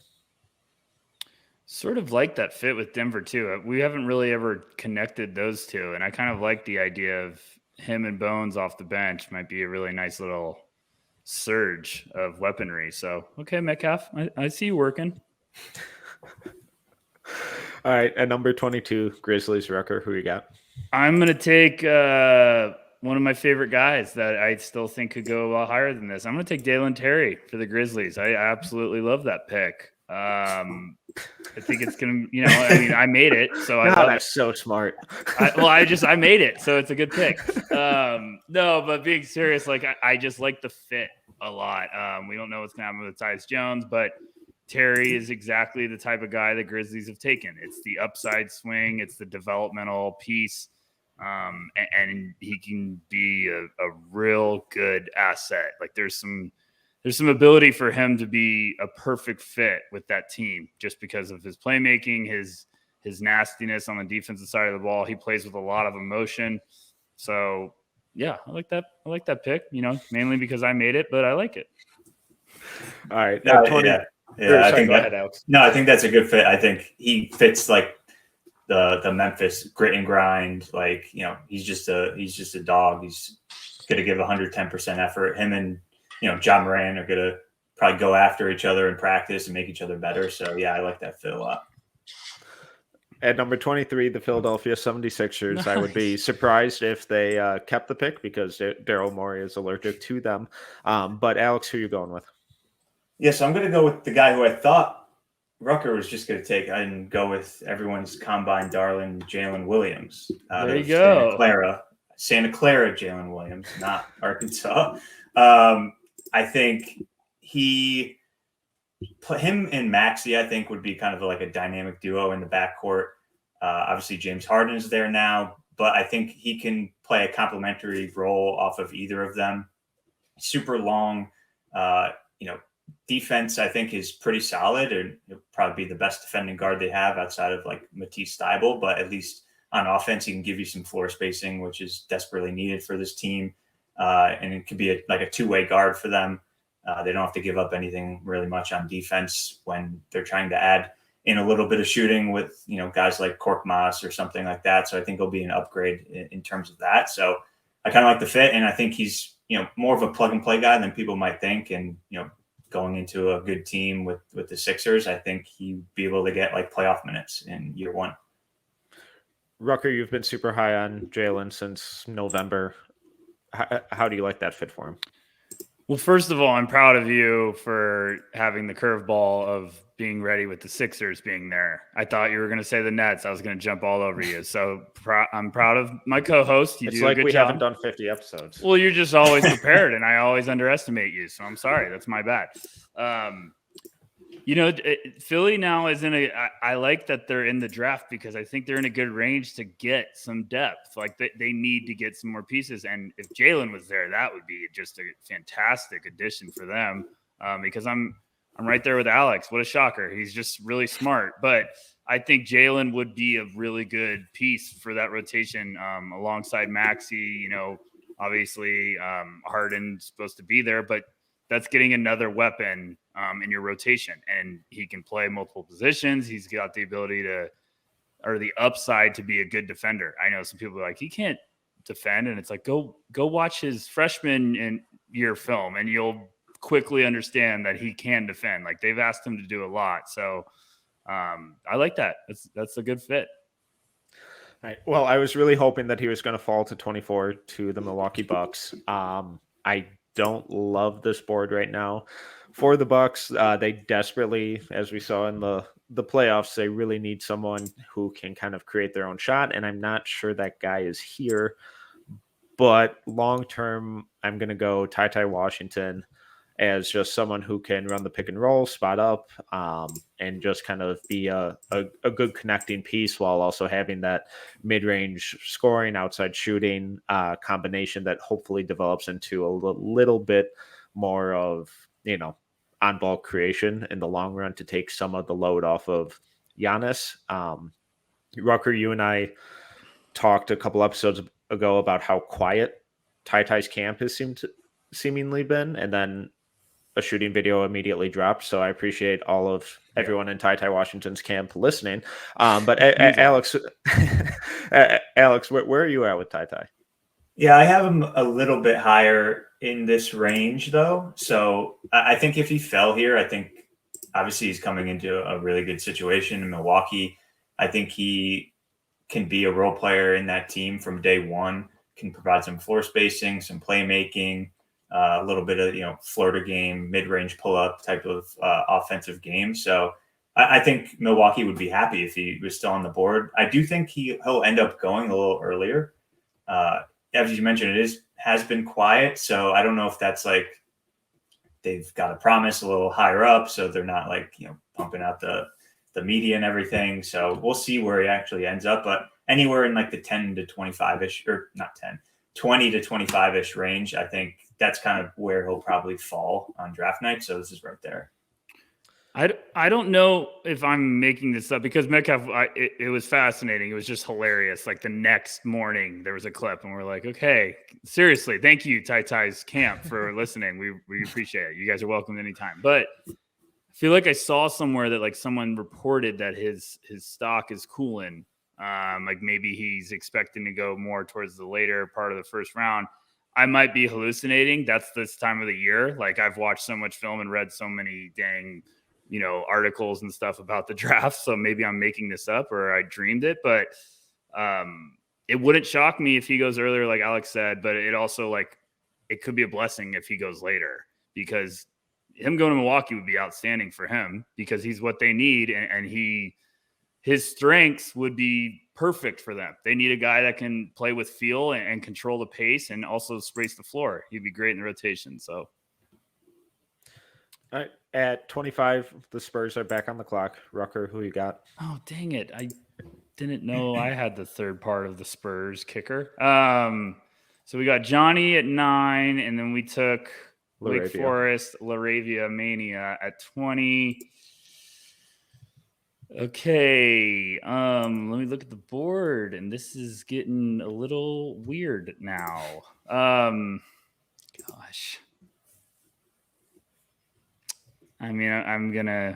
Sort of like that fit with Denver too. We haven't really ever connected those two. And I kind of like the idea of him and Bones off the bench might be a really nice little surge of weaponry. So, okay, Metcalf, I see you working. All right, at number 22, Grizzlies. Rucker, who you got? I'm going to take one of my favorite guys that I still think could go a lot higher than this. I'm going to take Dalen Terry for the Grizzlies. I absolutely love that pick. I think it's going to, I made it. So I love that's so smart. I made it. So it's a good pick. No, but being serious, like I just like the fit a lot. We don't know what's going to happen with Tyus Jones, but Terry is exactly the type of guy the Grizzlies have taken. It's the upside swing. It's the developmental piece. And he can be a real good asset. Like there's some ability for him to be a perfect fit with that team just because of his playmaking, his nastiness on the defensive side of the ball. He plays with a lot of emotion. So yeah, I like that. I like that pick, mainly because I made it, but I like it. All right. No, 20, yeah. I think go ahead, Alex. No, I think that's a good fit. I think he fits like the Memphis grit and grind. Like, he's just a dog. He's going to give 110% effort. Him and, John Moran are going to probably go after each other in practice and make each other better. So yeah, I like that fit a lot. At number 23, the Philadelphia 76ers. Nice. I would be surprised if they kept the pick because Daryl Morey is allergic to them. But Alex, who are you going with? Yeah, so I'm going to go with the guy who I thought Rucker was just going to take. I didn't go with everyone's combine darling, Jalen Williams. There you go. Santa Clara Jalen Williams, not Arkansas. I think him and Maxey, I think, would be kind of like a dynamic duo in the backcourt. Obviously, James Harden is there now, but I think he can play a complementary role off of either of them. Super long, defense, I think, is pretty solid, and he'll probably be the best defending guard they have outside of like Matisse Thybulle. But at least on offense, he can give you some floor spacing, which is desperately needed for this team. And it could be a two-way guard for them. They don't have to give up anything really much on defense when they're trying to add in a little bit of shooting with, guys like Korkmaz or something like that. So I think it'll be an upgrade in terms of that. So I kind of like the fit, and I think he's, more of a plug and play guy than people might think. And, going into a good team with the Sixers, I think he'd be able to get like playoff minutes in year one. Rucker, you've been super high on Jalen since November. How do you like that fit for him? Well, first of all, I'm proud of you for having the curveball of being ready with the Sixers being there. I thought you were going to say the Nets. I was going to jump all over you. So I'm proud of my co-host. It's like we haven't done 50 episodes. Well, you're just always prepared, and I always underestimate you. So I'm sorry. That's my bad. Philly now is I like that they're in the draft because I think they're in a good range to get some depth. Like they need to get some more pieces. And if Jalen was there, that would be just a fantastic addition for them. Because I'm right there with Alex. What a shocker. He's just really smart. But I think Jalen would be a really good piece for that rotation alongside Maxey. Obviously Harden's supposed to be there, but that's getting another weapon in your rotation, and he can play multiple positions. He's got the ability or the upside to be a good defender. I know some people are like, he can't defend, and it's like, go watch his freshman year film, and you'll quickly understand that he can defend. Like they've asked him to do a lot, so I like that. That's a good fit. All right. Well, I was really hoping that he was going to fall to 24 to the Milwaukee Bucks. I don't love this board right now for the Bucks. They desperately, as we saw in the playoffs, they really need someone who can kind of create their own shot, and I'm not sure that guy is here. But long term, I'm going to go Ty Washington as just someone who can run the pick and roll, spot up, and just kind of be a good connecting piece while also having that mid-range scoring, outside shooting combination that hopefully develops into a little bit more of, on-ball creation in the long run to take some of the load off of Giannis. Rucker, you and I talked a couple episodes ago about how quiet Ty's camp has seemingly been, and then a shooting video immediately dropped. So I appreciate all of everyone in Ty Washington's camp listening. But Alex, where are you at with Ty? Yeah, I have him a little bit higher in this range, though. So I think if he fell here, I think obviously he's coming into a really good situation in Milwaukee. I think he can be a role player in that team from day one, can provide some floor spacing, some playmaking, a little bit of, floater game, mid-range pull-up type of offensive game. So I think Milwaukee would be happy if he was still on the board. I do think he'll end up going a little earlier. As you mentioned, has been quiet. So I don't know if that's like they've got a promise a little higher up, so they're not like, pumping out the media and everything. So we'll see where he actually ends up, but anywhere in like the 10 to 25-ish, or not 10, 20 to 25-ish range, I think that's kind of where he'll probably fall on draft night. So this is right there. I don't know if I'm making this up because Metcalf, it was fascinating. It was just hilarious. Like the next morning there was a clip and we're like, okay, seriously, thank you, Ty's camp, for listening. We appreciate it. You guys are welcome anytime. But I feel like I saw somewhere that like someone reported that his stock is cooling. Like maybe he's expecting to go more towards the later part of the first round. I might be hallucinating. That's this time of the year. Like I've watched so much film and read so many dang, articles and stuff about the draft. So maybe I'm making this up or I dreamed it, but it wouldn't shock me if he goes earlier, like Alex said, but it also like, it could be a blessing if he goes later because him going to Milwaukee would be outstanding for him because he's what they need. And his strengths would be perfect for them. They need a guy that can play with feel and control the pace and also space the floor. He'd be great in the rotation. So. All right. At 25, the Spurs are back on the clock. Rucker, who you got? Oh, dang it. I didn't know I had the third part of the Spurs kicker. So we got Johnny at 9, and then we took Wake Forest, Laravia Mania at 20. Okay. Let me look at the board, and this is getting a little weird now. Gosh. I mean, I'm gonna.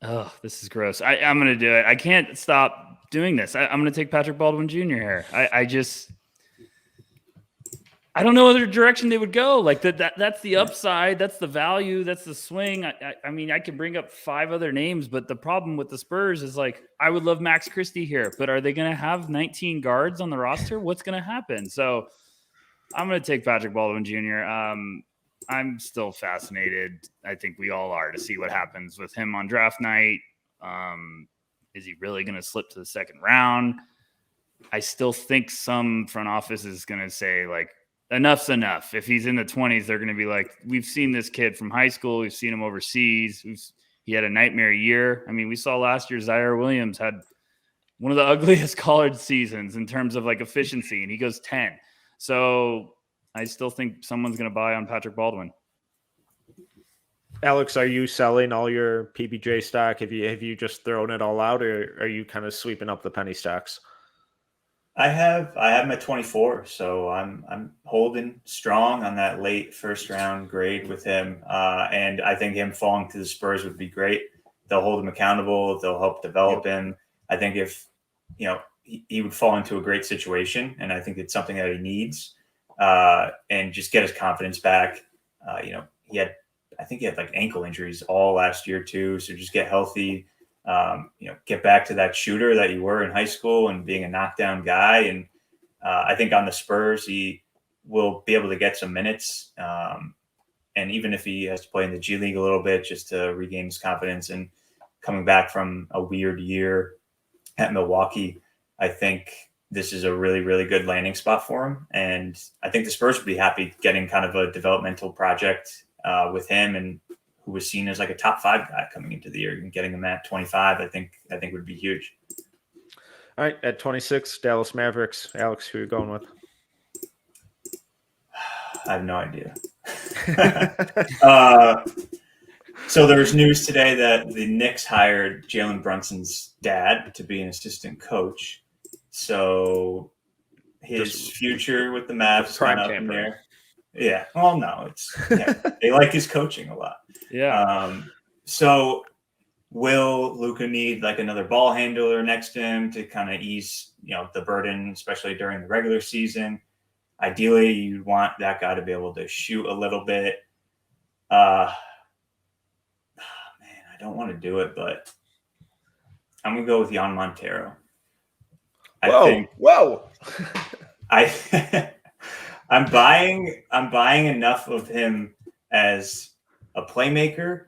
Oh, this is gross. I'm gonna do it. I can't stop doing this. I'm gonna take Patrick Baldwin Jr. here. I don't know other direction they would go. Like that's the upside. That's the value. That's the swing. I mean, I could bring up 5 other names, but the problem with the Spurs is like I would love Max Christie here, but are they gonna have 19 guards on the roster? What's gonna happen? So I'm gonna take Patrick Baldwin Jr. I'm still fascinated. I think we all are to see what happens with him on draft night. Is he really going to slip to the second round? I still think some front office is going to say like, enough's enough. If he's in the 20s, they're going to be like, we've seen this kid from high school. We've seen him overseas. He had a nightmare year. I mean, we saw last year Zaire Williams had one of the ugliest college seasons in terms of like efficiency, and he goes 10. So I still think someone's going to buy on Patrick Baldwin. Alex, are you selling all your PBJ stock? Have you just thrown it all out, or are you kind of sweeping up the penny stocks? I have my 24, so I'm holding strong on that late first round grade with him, and I think him falling to the Spurs would be great. They'll hold him accountable. They'll help develop him. I think if he would fall into a great situation, and I think it's something that he needs. And just get his confidence back. I think he had like ankle injuries all last year too. So just get healthy, get back to that shooter that you were in high school and being a knockdown guy. And I think on the Spurs, he will be able to get some minutes. And even if he has to play in the G League a little bit just to regain his confidence and coming back from a weird year at Milwaukee, I think this is a really, really good landing spot for him. And I think the Spurs would be happy getting kind of a developmental project with him, and who was seen as like a top 5 guy coming into the year, and getting him at 25, I think would be huge. All right. At 26, Dallas Mavericks. Alex, who are you going with? I have no idea. So there's news today that the Knicks hired Jalen Brunson's dad to be an assistant coach. So his future with the Mavs kind of up in there. Yeah. Well, no, they like his coaching a lot. Yeah. So will Luka need like another ball handler next to him to kind of ease, the burden, especially during the regular season? Ideally, you want that guy to be able to shoot a little bit. Man, I don't want to do it, but I'm gonna go with Jan Montero. Whoa. I'm buying enough of him as a playmaker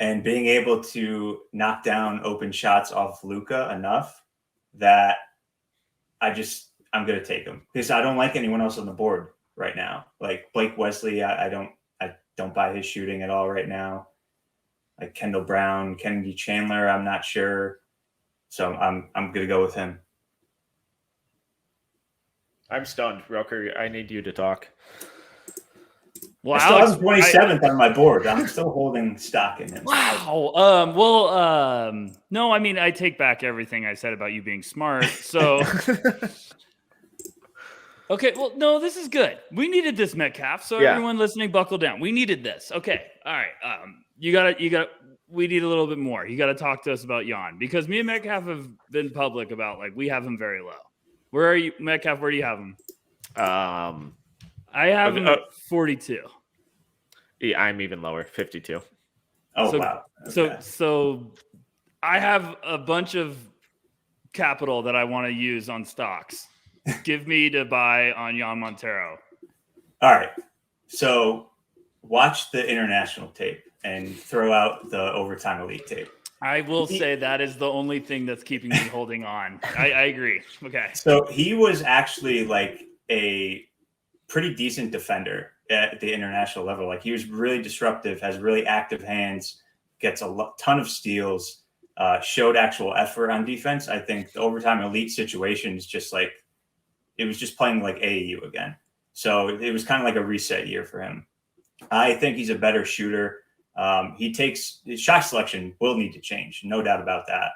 and being able to knock down open shots off Luka enough that I'm going to take him because I don't like anyone else on the board right now. Like Blake Wesley, I don't buy his shooting at all right now. Like Kendall Brown, Kennedy Chandler, I'm not sure. So I'm going to go with him. I'm stunned, Rucker. I need you to talk. Well, I still have 27th on my board. I'm still holding stock in him. Wow. No, I mean, I take back everything I said about you being smart. So, okay. Well, no, this is good. We needed this, Metcalf. So everyone listening, buckle down. We needed this. Okay. All right. We need a little bit more. You got to talk to us about Jan because me and Metcalf have been public about we have him very low. Where are you, Metcalf? Where do you have him? I have him at 42. Yeah, I'm even lower, 52. Oh, wow. Okay. So I have a bunch of capital that I want to use on stocks. Give me to buy on Jan Montero. All right. So watch the international tape and throw out the overtime elite tape. I will say that is the only thing that's keeping me holding on. I agree. Okay. So he was actually like a pretty decent defender at the international level. Like he was really disruptive, has really active hands, gets a ton of steals, showed actual effort on defense. I think the overtime elite situation is just like, it was just playing like AAU again. So it was kind of like a reset year for him. I think he's a better shooter. His shot selection will need to change, no doubt about that.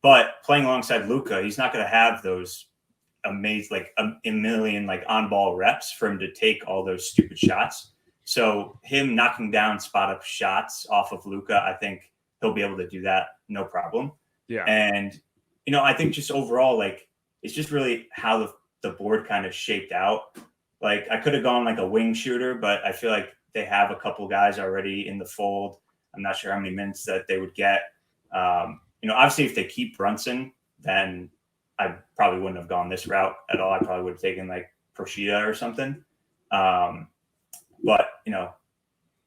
But playing alongside Luka, he's not going to have those amazing, like a million like on-ball reps for him to take all those stupid shots. So him knocking down spot-up shots off of Luka, I think he'll be able to do that, no problem. Yeah. And I think just overall, like it's just really how the board kind of shaped out. Like I could have gone like a wing shooter, but I feel like they have a couple guys already in the fold. I'm not sure how many minutes that they would get. Obviously if they keep Brunson, then I probably wouldn't have gone this route at all. I probably would have taken like Proshida or something. But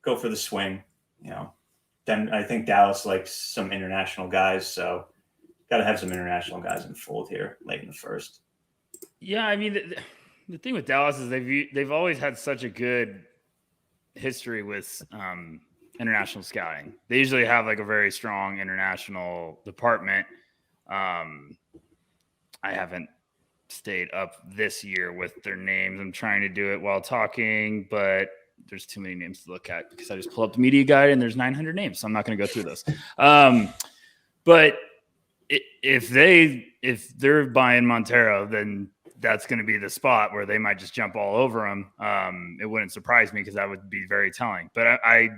go for the swing, Then I think Dallas likes some international guys. So got to have some international guys in the fold here late in the first. Yeah. I mean, the thing with Dallas is they've always had such a good history with international scouting. They usually have like a very strong international department. I haven't stayed up this year with their names. I'm trying to do it while talking, but there's too many names to look at because I just pull up the media guide and there's 900 names. So I'm not going to go through this. But if they're buying Montero, then that's going to be the spot where they might just jump all over him. It wouldn't surprise me because that would be very telling. But I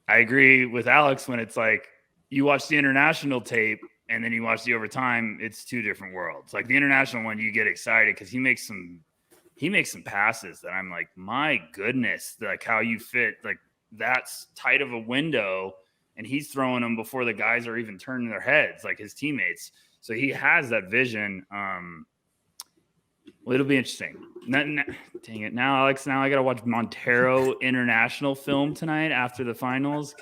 agree with Alex when it's like you watch the international tape and then you watch the overtime, it's two different worlds. Like the international one, you get excited because he makes some passes that I'm like, my goodness, like how you fit, like that's tight of a window and he's throwing them before the guys are even turning their heads, like his teammates. So he has that vision. Well, it'll be interesting. Dang it. Now, Alex, I got to watch Montero international film tonight after the finals.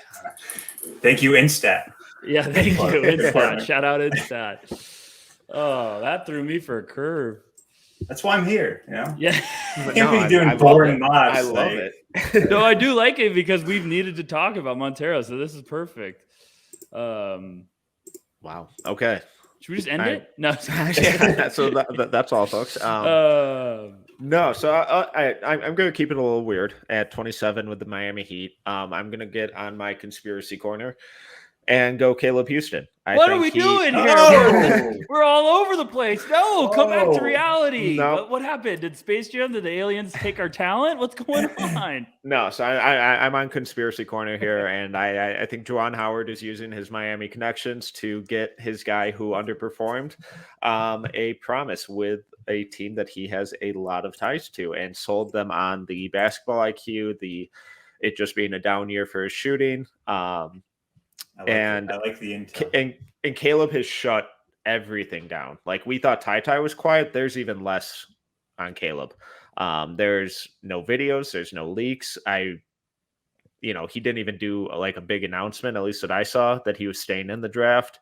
Thank you, Instat. Yeah, thank you, Instat. Shout out Instat. Oh, that threw me for a curve. That's why I'm here, Yeah. Can't be doing boring mods. I love it. No, I do like it because we've needed to talk about Montero, so this is perfect. Wow. Okay. Should we just end it? No. Yeah, so that's all, folks. No, so I'm going to keep it a little weird at 27 with the Miami Heat. I'm going to get on my conspiracy corner. and go Caleb Houston. What are we doing here? Oh! We're all over the place. No, come back to Oh, reality. no. What happened? Did Space Jam? Did the aliens take our talent? What's going on? No, so I'm on conspiracy corner here, and I think Juwan Howard is using his Miami connections to get his guy who underperformed a promise with a team that he has a lot of ties to, and sold them on the basketball IQ, it just being a down year for his shooting. I like the intel. And Caleb has shut everything down. Like, we thought Ty was quiet. There's even less on Caleb. There's no videos. There's no leaks. He didn't even do like a big announcement, at least that I saw, that he was staying in the draft.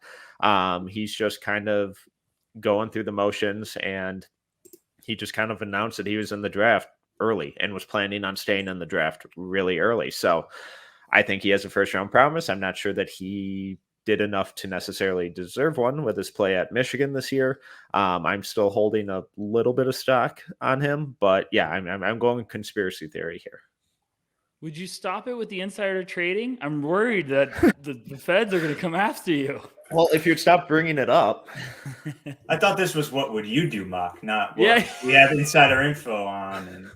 He's just kind of going through the motions, and he just kind of announced that he was in the draft early and was planning on staying in the draft really early. So I think he has a first round promise. I'm not sure that he did enough to necessarily deserve one with his play at Michigan this year. I'm still holding a little bit of stock on him, but yeah, I'm going conspiracy theory here. Would you stop it with the insider trading? I'm worried that the feds are going to come after you. Well, if you'd stop bringing it up. I thought this was what would you do, Mock, not what we have insider info on. And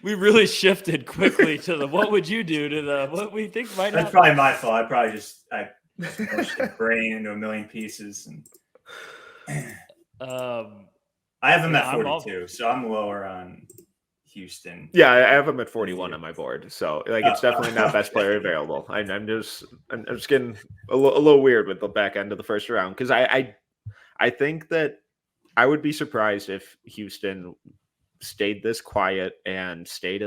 we really shifted quickly to the what would you do to the what we think might happen. That's probably my fault. I smushed the brain into a million pieces. And I have him at 42, so I'm lower on Houston. Yeah, I have him at 41 on my board. So it's definitely not best player available. I'm just getting a little weird with the back end of the first round, because I think that I would be surprised if Houston stayed this quiet and stayed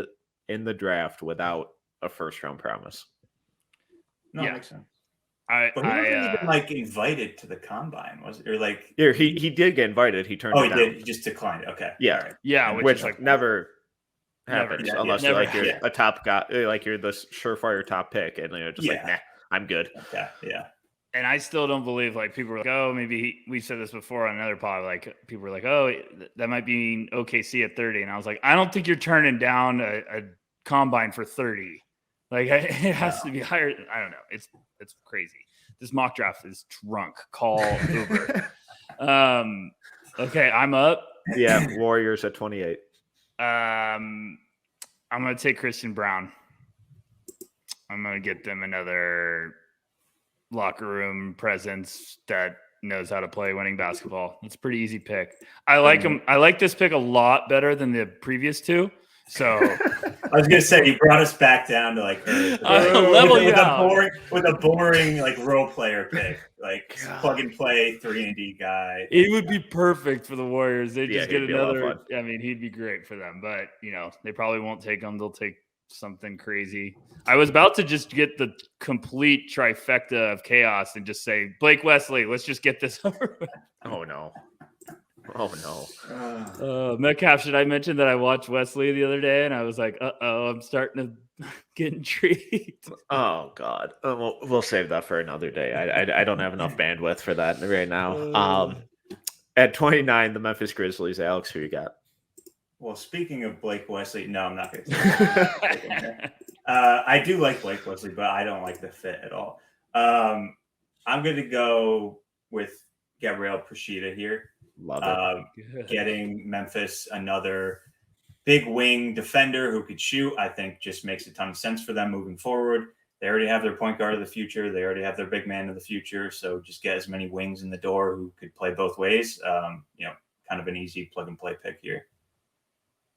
in the draft without a first round promise. No, that makes sense. But he wasn't even invited to the combine, was it? Or he did get invited. He turned it down. He did. He just declined. Okay. Yeah. Right. Yeah. Which never happens unless you're you're a top guy, like you're the surefire top pick, and you're just nah, I'm good. Okay. Yeah. And I still don't believe people were like, oh, maybe we said this before on another pod. People were like, oh, that might be OKC at 30. And I was like, I don't think you're turning down a combine for 30. It has to be higher. I don't know. It's crazy. This mock draft is drunk. Call Uber. Okay, I'm up. Yeah, Warriors at 28. I'm going to take Christian Brown. I'm going to get them another locker room presence that knows how to play winning basketball. It's a pretty easy pick. I like him. I like this pick a lot better than the previous two. So I was gonna say you brought us back down to with a boring role player pick, plug and play 3-and-D guy. It would be perfect for the Warriors. They just get another. I mean, he'd be great for them, but they probably won't take him. They'll take something crazy. I was about to just get the complete trifecta of chaos and just say Blake Wesley. Let's just get this over with. Oh no. Metcalf, should I mention that I watched Wesley the other day and I was like, I'm starting to get intrigued. Oh, God. We'll save that for another day. I don't have enough bandwidth for that right now. At 29, the Memphis Grizzlies. Alex, who you got? Well, speaking of Blake Wesley, no, I'm not going to. I do like Blake Wesley, but I don't like the fit at all. I'm going to go with Gabriel Procida here. Love it. Getting Memphis another big wing defender who could shoot, I think just makes a ton of sense for them moving forward. They already have their point guard of the future. They already have their big man of the future. So just get as many wings in the door who could play both ways. Kind of an easy plug and play pick here.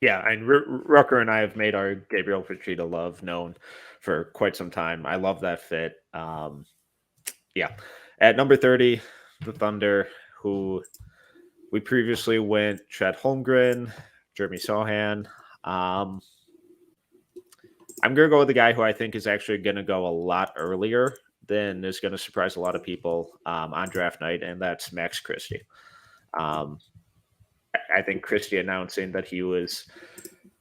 Yeah, and Rucker and I have made our Gabriel Procida love known for quite some time. I love that fit. At number 30, the Thunder, who we previously went Chet Holmgren, Jeremy Sohan. I'm going to go with the guy who I think is actually going to go a lot earlier than is going to surprise a lot of people on draft night, and that's Max Christie. I think Christie announcing that he was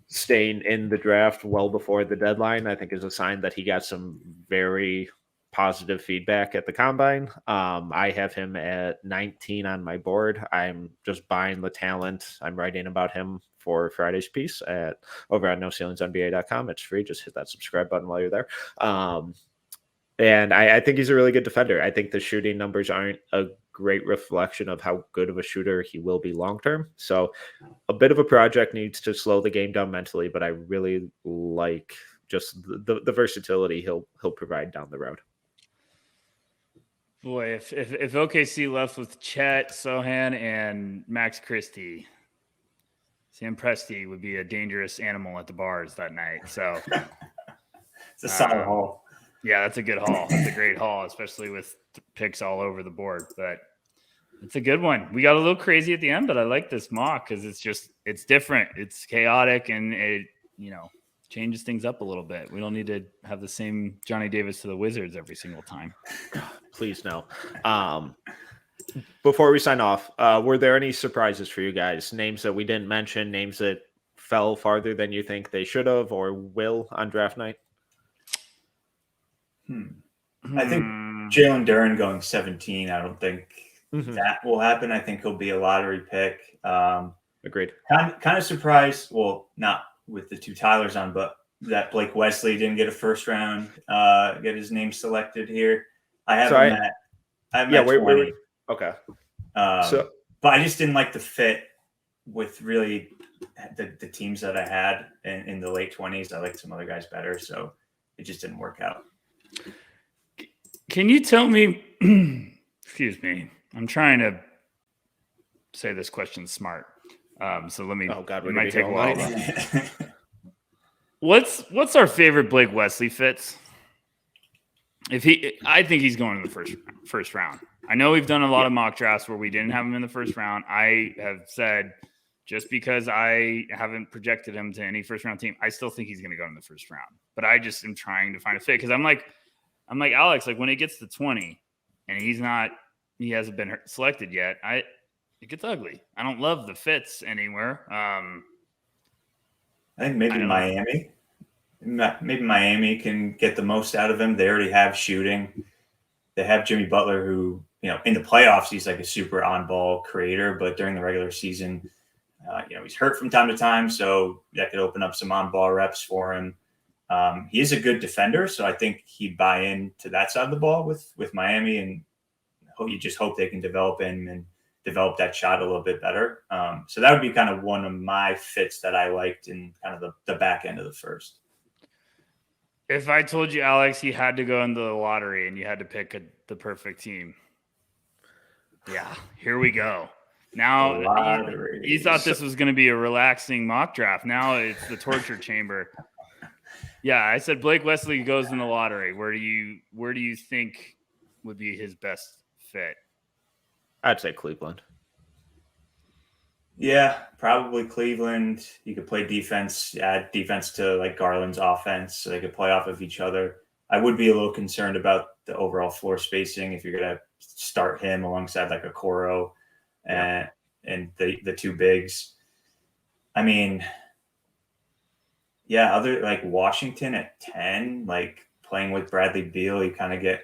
staying in the draft well before the deadline, I think is a sign that he got some very positive feedback at the combine. I have him at 19 on my board. I'm just buying the talent. I'm writing about him for Friday's piece over at NoCeilingsNBA.com. It's free. Just hit that subscribe button while you're there. And I think he's a really good defender. I think the shooting numbers aren't a great reflection of how good of a shooter he will be long term. So a bit of a project, needs to slow the game down mentally, but I really like just the versatility he'll provide down the road. Boy, if OKC left with Chet, Sohan, and Max Christie, Sam Presti would be a dangerous animal at the bars that night. So It's a solid haul. Yeah, that's a good haul. That's a great haul, especially with picks all over the board. But it's a good one. We got a little crazy at the end, but I like this mock because it's different. It's chaotic and it, changes things up a little bit. We don't need to have the same Johnny Davis to the Wizards every single time. Please no. Before we sign off, were there any surprises for you guys? Names that we didn't mention, names that fell farther than you think they should have or will on draft night? I think Jalen Duren going 17. I don't think that will happen. I think he'll be a lottery pick. Agreed. Kind of surprised. Well, not with the two Tylers on, but that Blake Wesley didn't get a first round, get his name selected here. I have him at 20. Okay. But I just didn't like the fit with really the teams that I had in the late 20s. I liked some other guys better, so it just didn't work out. Can you tell me, excuse me, I'm trying to say this question smart. So let me, it might take a while. What's our favorite Blake Wesley fits? I think he's going in the first round. I know we've done a lot of mock drafts where we didn't have him in the first round. I have said, just because I haven't projected him to any first round team, I still think he's going to go in the first round. But I just am trying to find a fit because I'm like Alex, like when it gets to 20 and he hasn't been selected yet, it gets ugly. I don't love the fits anywhere. I think maybe Miami. Maybe Miami can get the most out of him. They already have shooting. They have Jimmy Butler, who, in the playoffs, he's like a super on-ball creator, but during the regular season, he's hurt from time to time, so that could open up some on-ball reps for him. He is a good defender, so I think he'd buy into that side of the ball with Miami, and you just hope they can develop him and develop that shot a little bit better. So that would be kind of one of my fits that I liked in kind of the back end of the first. If I told you, Alex, he had to go into the lottery and you had to pick the perfect team. Yeah, here we go. Now, you thought this was going to be a relaxing mock draft. Now it's the torture chamber. Yeah, I said Blake Wesley goes in the lottery. Where do you think would be his best fit? I'd say Cleveland. Yeah, probably Cleveland. You could play defense, add defense to like Garland's offense, so they could play off of each other. I would be a little concerned about the overall floor spacing if you're going to start him alongside like a Okoro and the two bigs. I mean, yeah, other like Washington at 10, like playing with Bradley Beal, you kind of get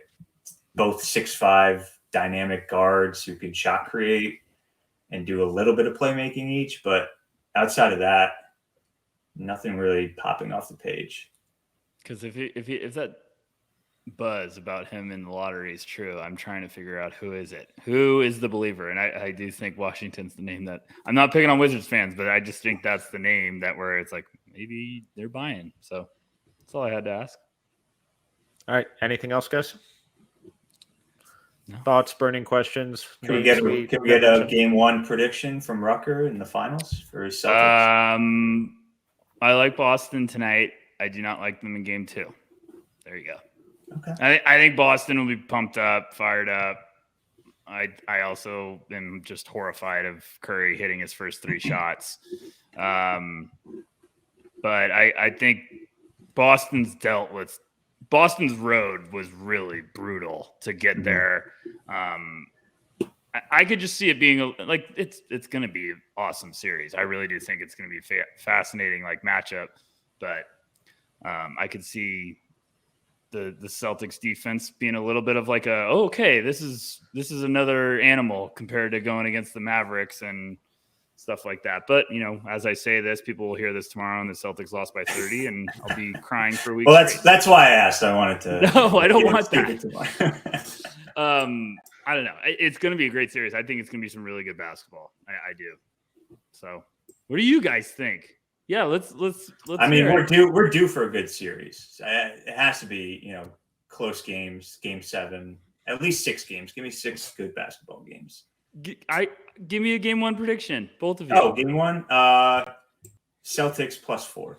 both 6'5" dynamic guards who can shot create and do a little bit of playmaking each, but outside of that, nothing really popping off the page. Because if that buzz about him in the lottery is true, I'm trying to figure out who is it? Who is the believer? And I do think Washington's the name that I'm not picking on Wizards fans, but I just think that's the name that where it's like maybe they're buying. So that's all I had to ask. All right. Anything else, guys? No. Thoughts, burning questions? Can we get a game one prediction from Rucker in the finals for his Celtics? I like Boston tonight. I do not like them in game two. There you go. Okay. I think Boston will be pumped up, fired up. I also am just horrified of Curry hitting his first three shots. But I think Boston's road was really brutal to get there. I could just see it being it's going to be an awesome series. I really do think it's going to be fascinating matchup, but I could see the Celtics defense being a little bit of this is another animal compared to going against the Mavericks and stuff like that. But, as I say this, people will hear this tomorrow and the Celtics lost by 30 and I'll be crying for a week. Well, that's why I asked. I wanted to. No, I don't want that. I don't know. It's going to be a great series. I think it's going to be some really good basketball. I do. So what do you guys think? Yeah, let's. I mean, we're due for a good series. It has to be, close games, game 7, at least 6 games. Give me 6 good basketball games. Give me a game 1 prediction, both of you. Oh, game 1, Celtics +4.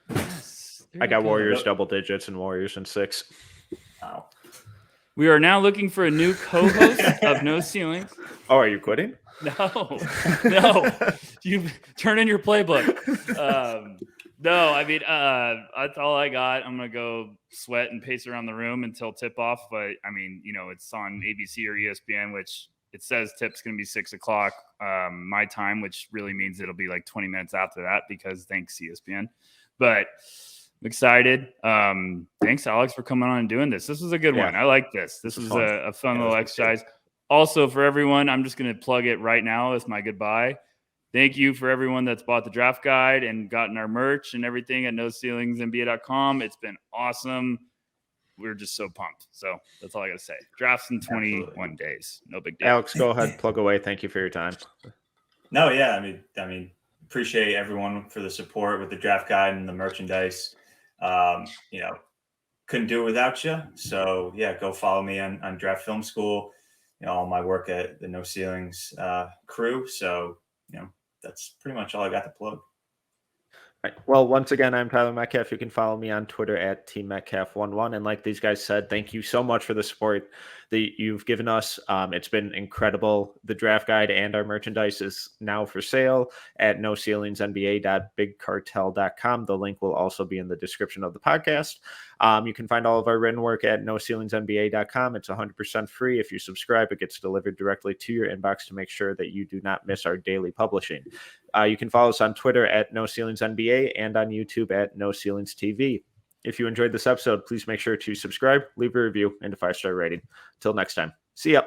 Yes, I got Warriors double digits and Warriors in 6. Wow. We are now looking for a new co-host of No Ceilings. Oh, are you quitting? No. You turn in your playbook. No, I mean, that's all I got. I'm going to go sweat and pace around the room until tip off. But I mean, it's on ABC or ESPN, which it says tip's going to be 6:00 my time, which really means it'll be like 20 minutes after that because thanks ESPN. But I'm excited. Thanks, Alex, for coming on and doing this. This was a good one. I like this. This was a fun little exercise. Also, for everyone, I'm just going to plug it right now as my goodbye. Thank you for everyone that's bought the draft guide and gotten our merch and everything at NoCeilingsNBA.com. It's been awesome. We're just so pumped. So that's all I got to say. Drafts in 21 days. No big deal. Alex, go ahead, plug away. Thank you for your time. No, yeah. I mean, appreciate everyone for the support with the draft guide and the merchandise. Couldn't do it without you. So yeah, go follow me on Draft Film School. All my work at the No Ceilings crew. So, that's pretty much all I got to plug. Right. Well, once again, I'm Tyler Metcalf. You can follow me on Twitter at TeamMetcalf11. And like these guys said, thank you so much for the support that you've given us. It's been incredible. The draft guide and our merchandise is now for sale at noceilingsnba.bigcartel.com. The link will also be in the description of the podcast. You can find all of our written work at noceilingsnba.com. It's 100% free. If you subscribe, it gets delivered directly to your inbox to make sure that you do not miss our daily publishing. You can follow us on Twitter at NoCeilingsNBA and on YouTube at NoCeilingsTV. If you enjoyed this episode, please make sure to subscribe, leave a review, and a 5-star rating. Until next time, see ya.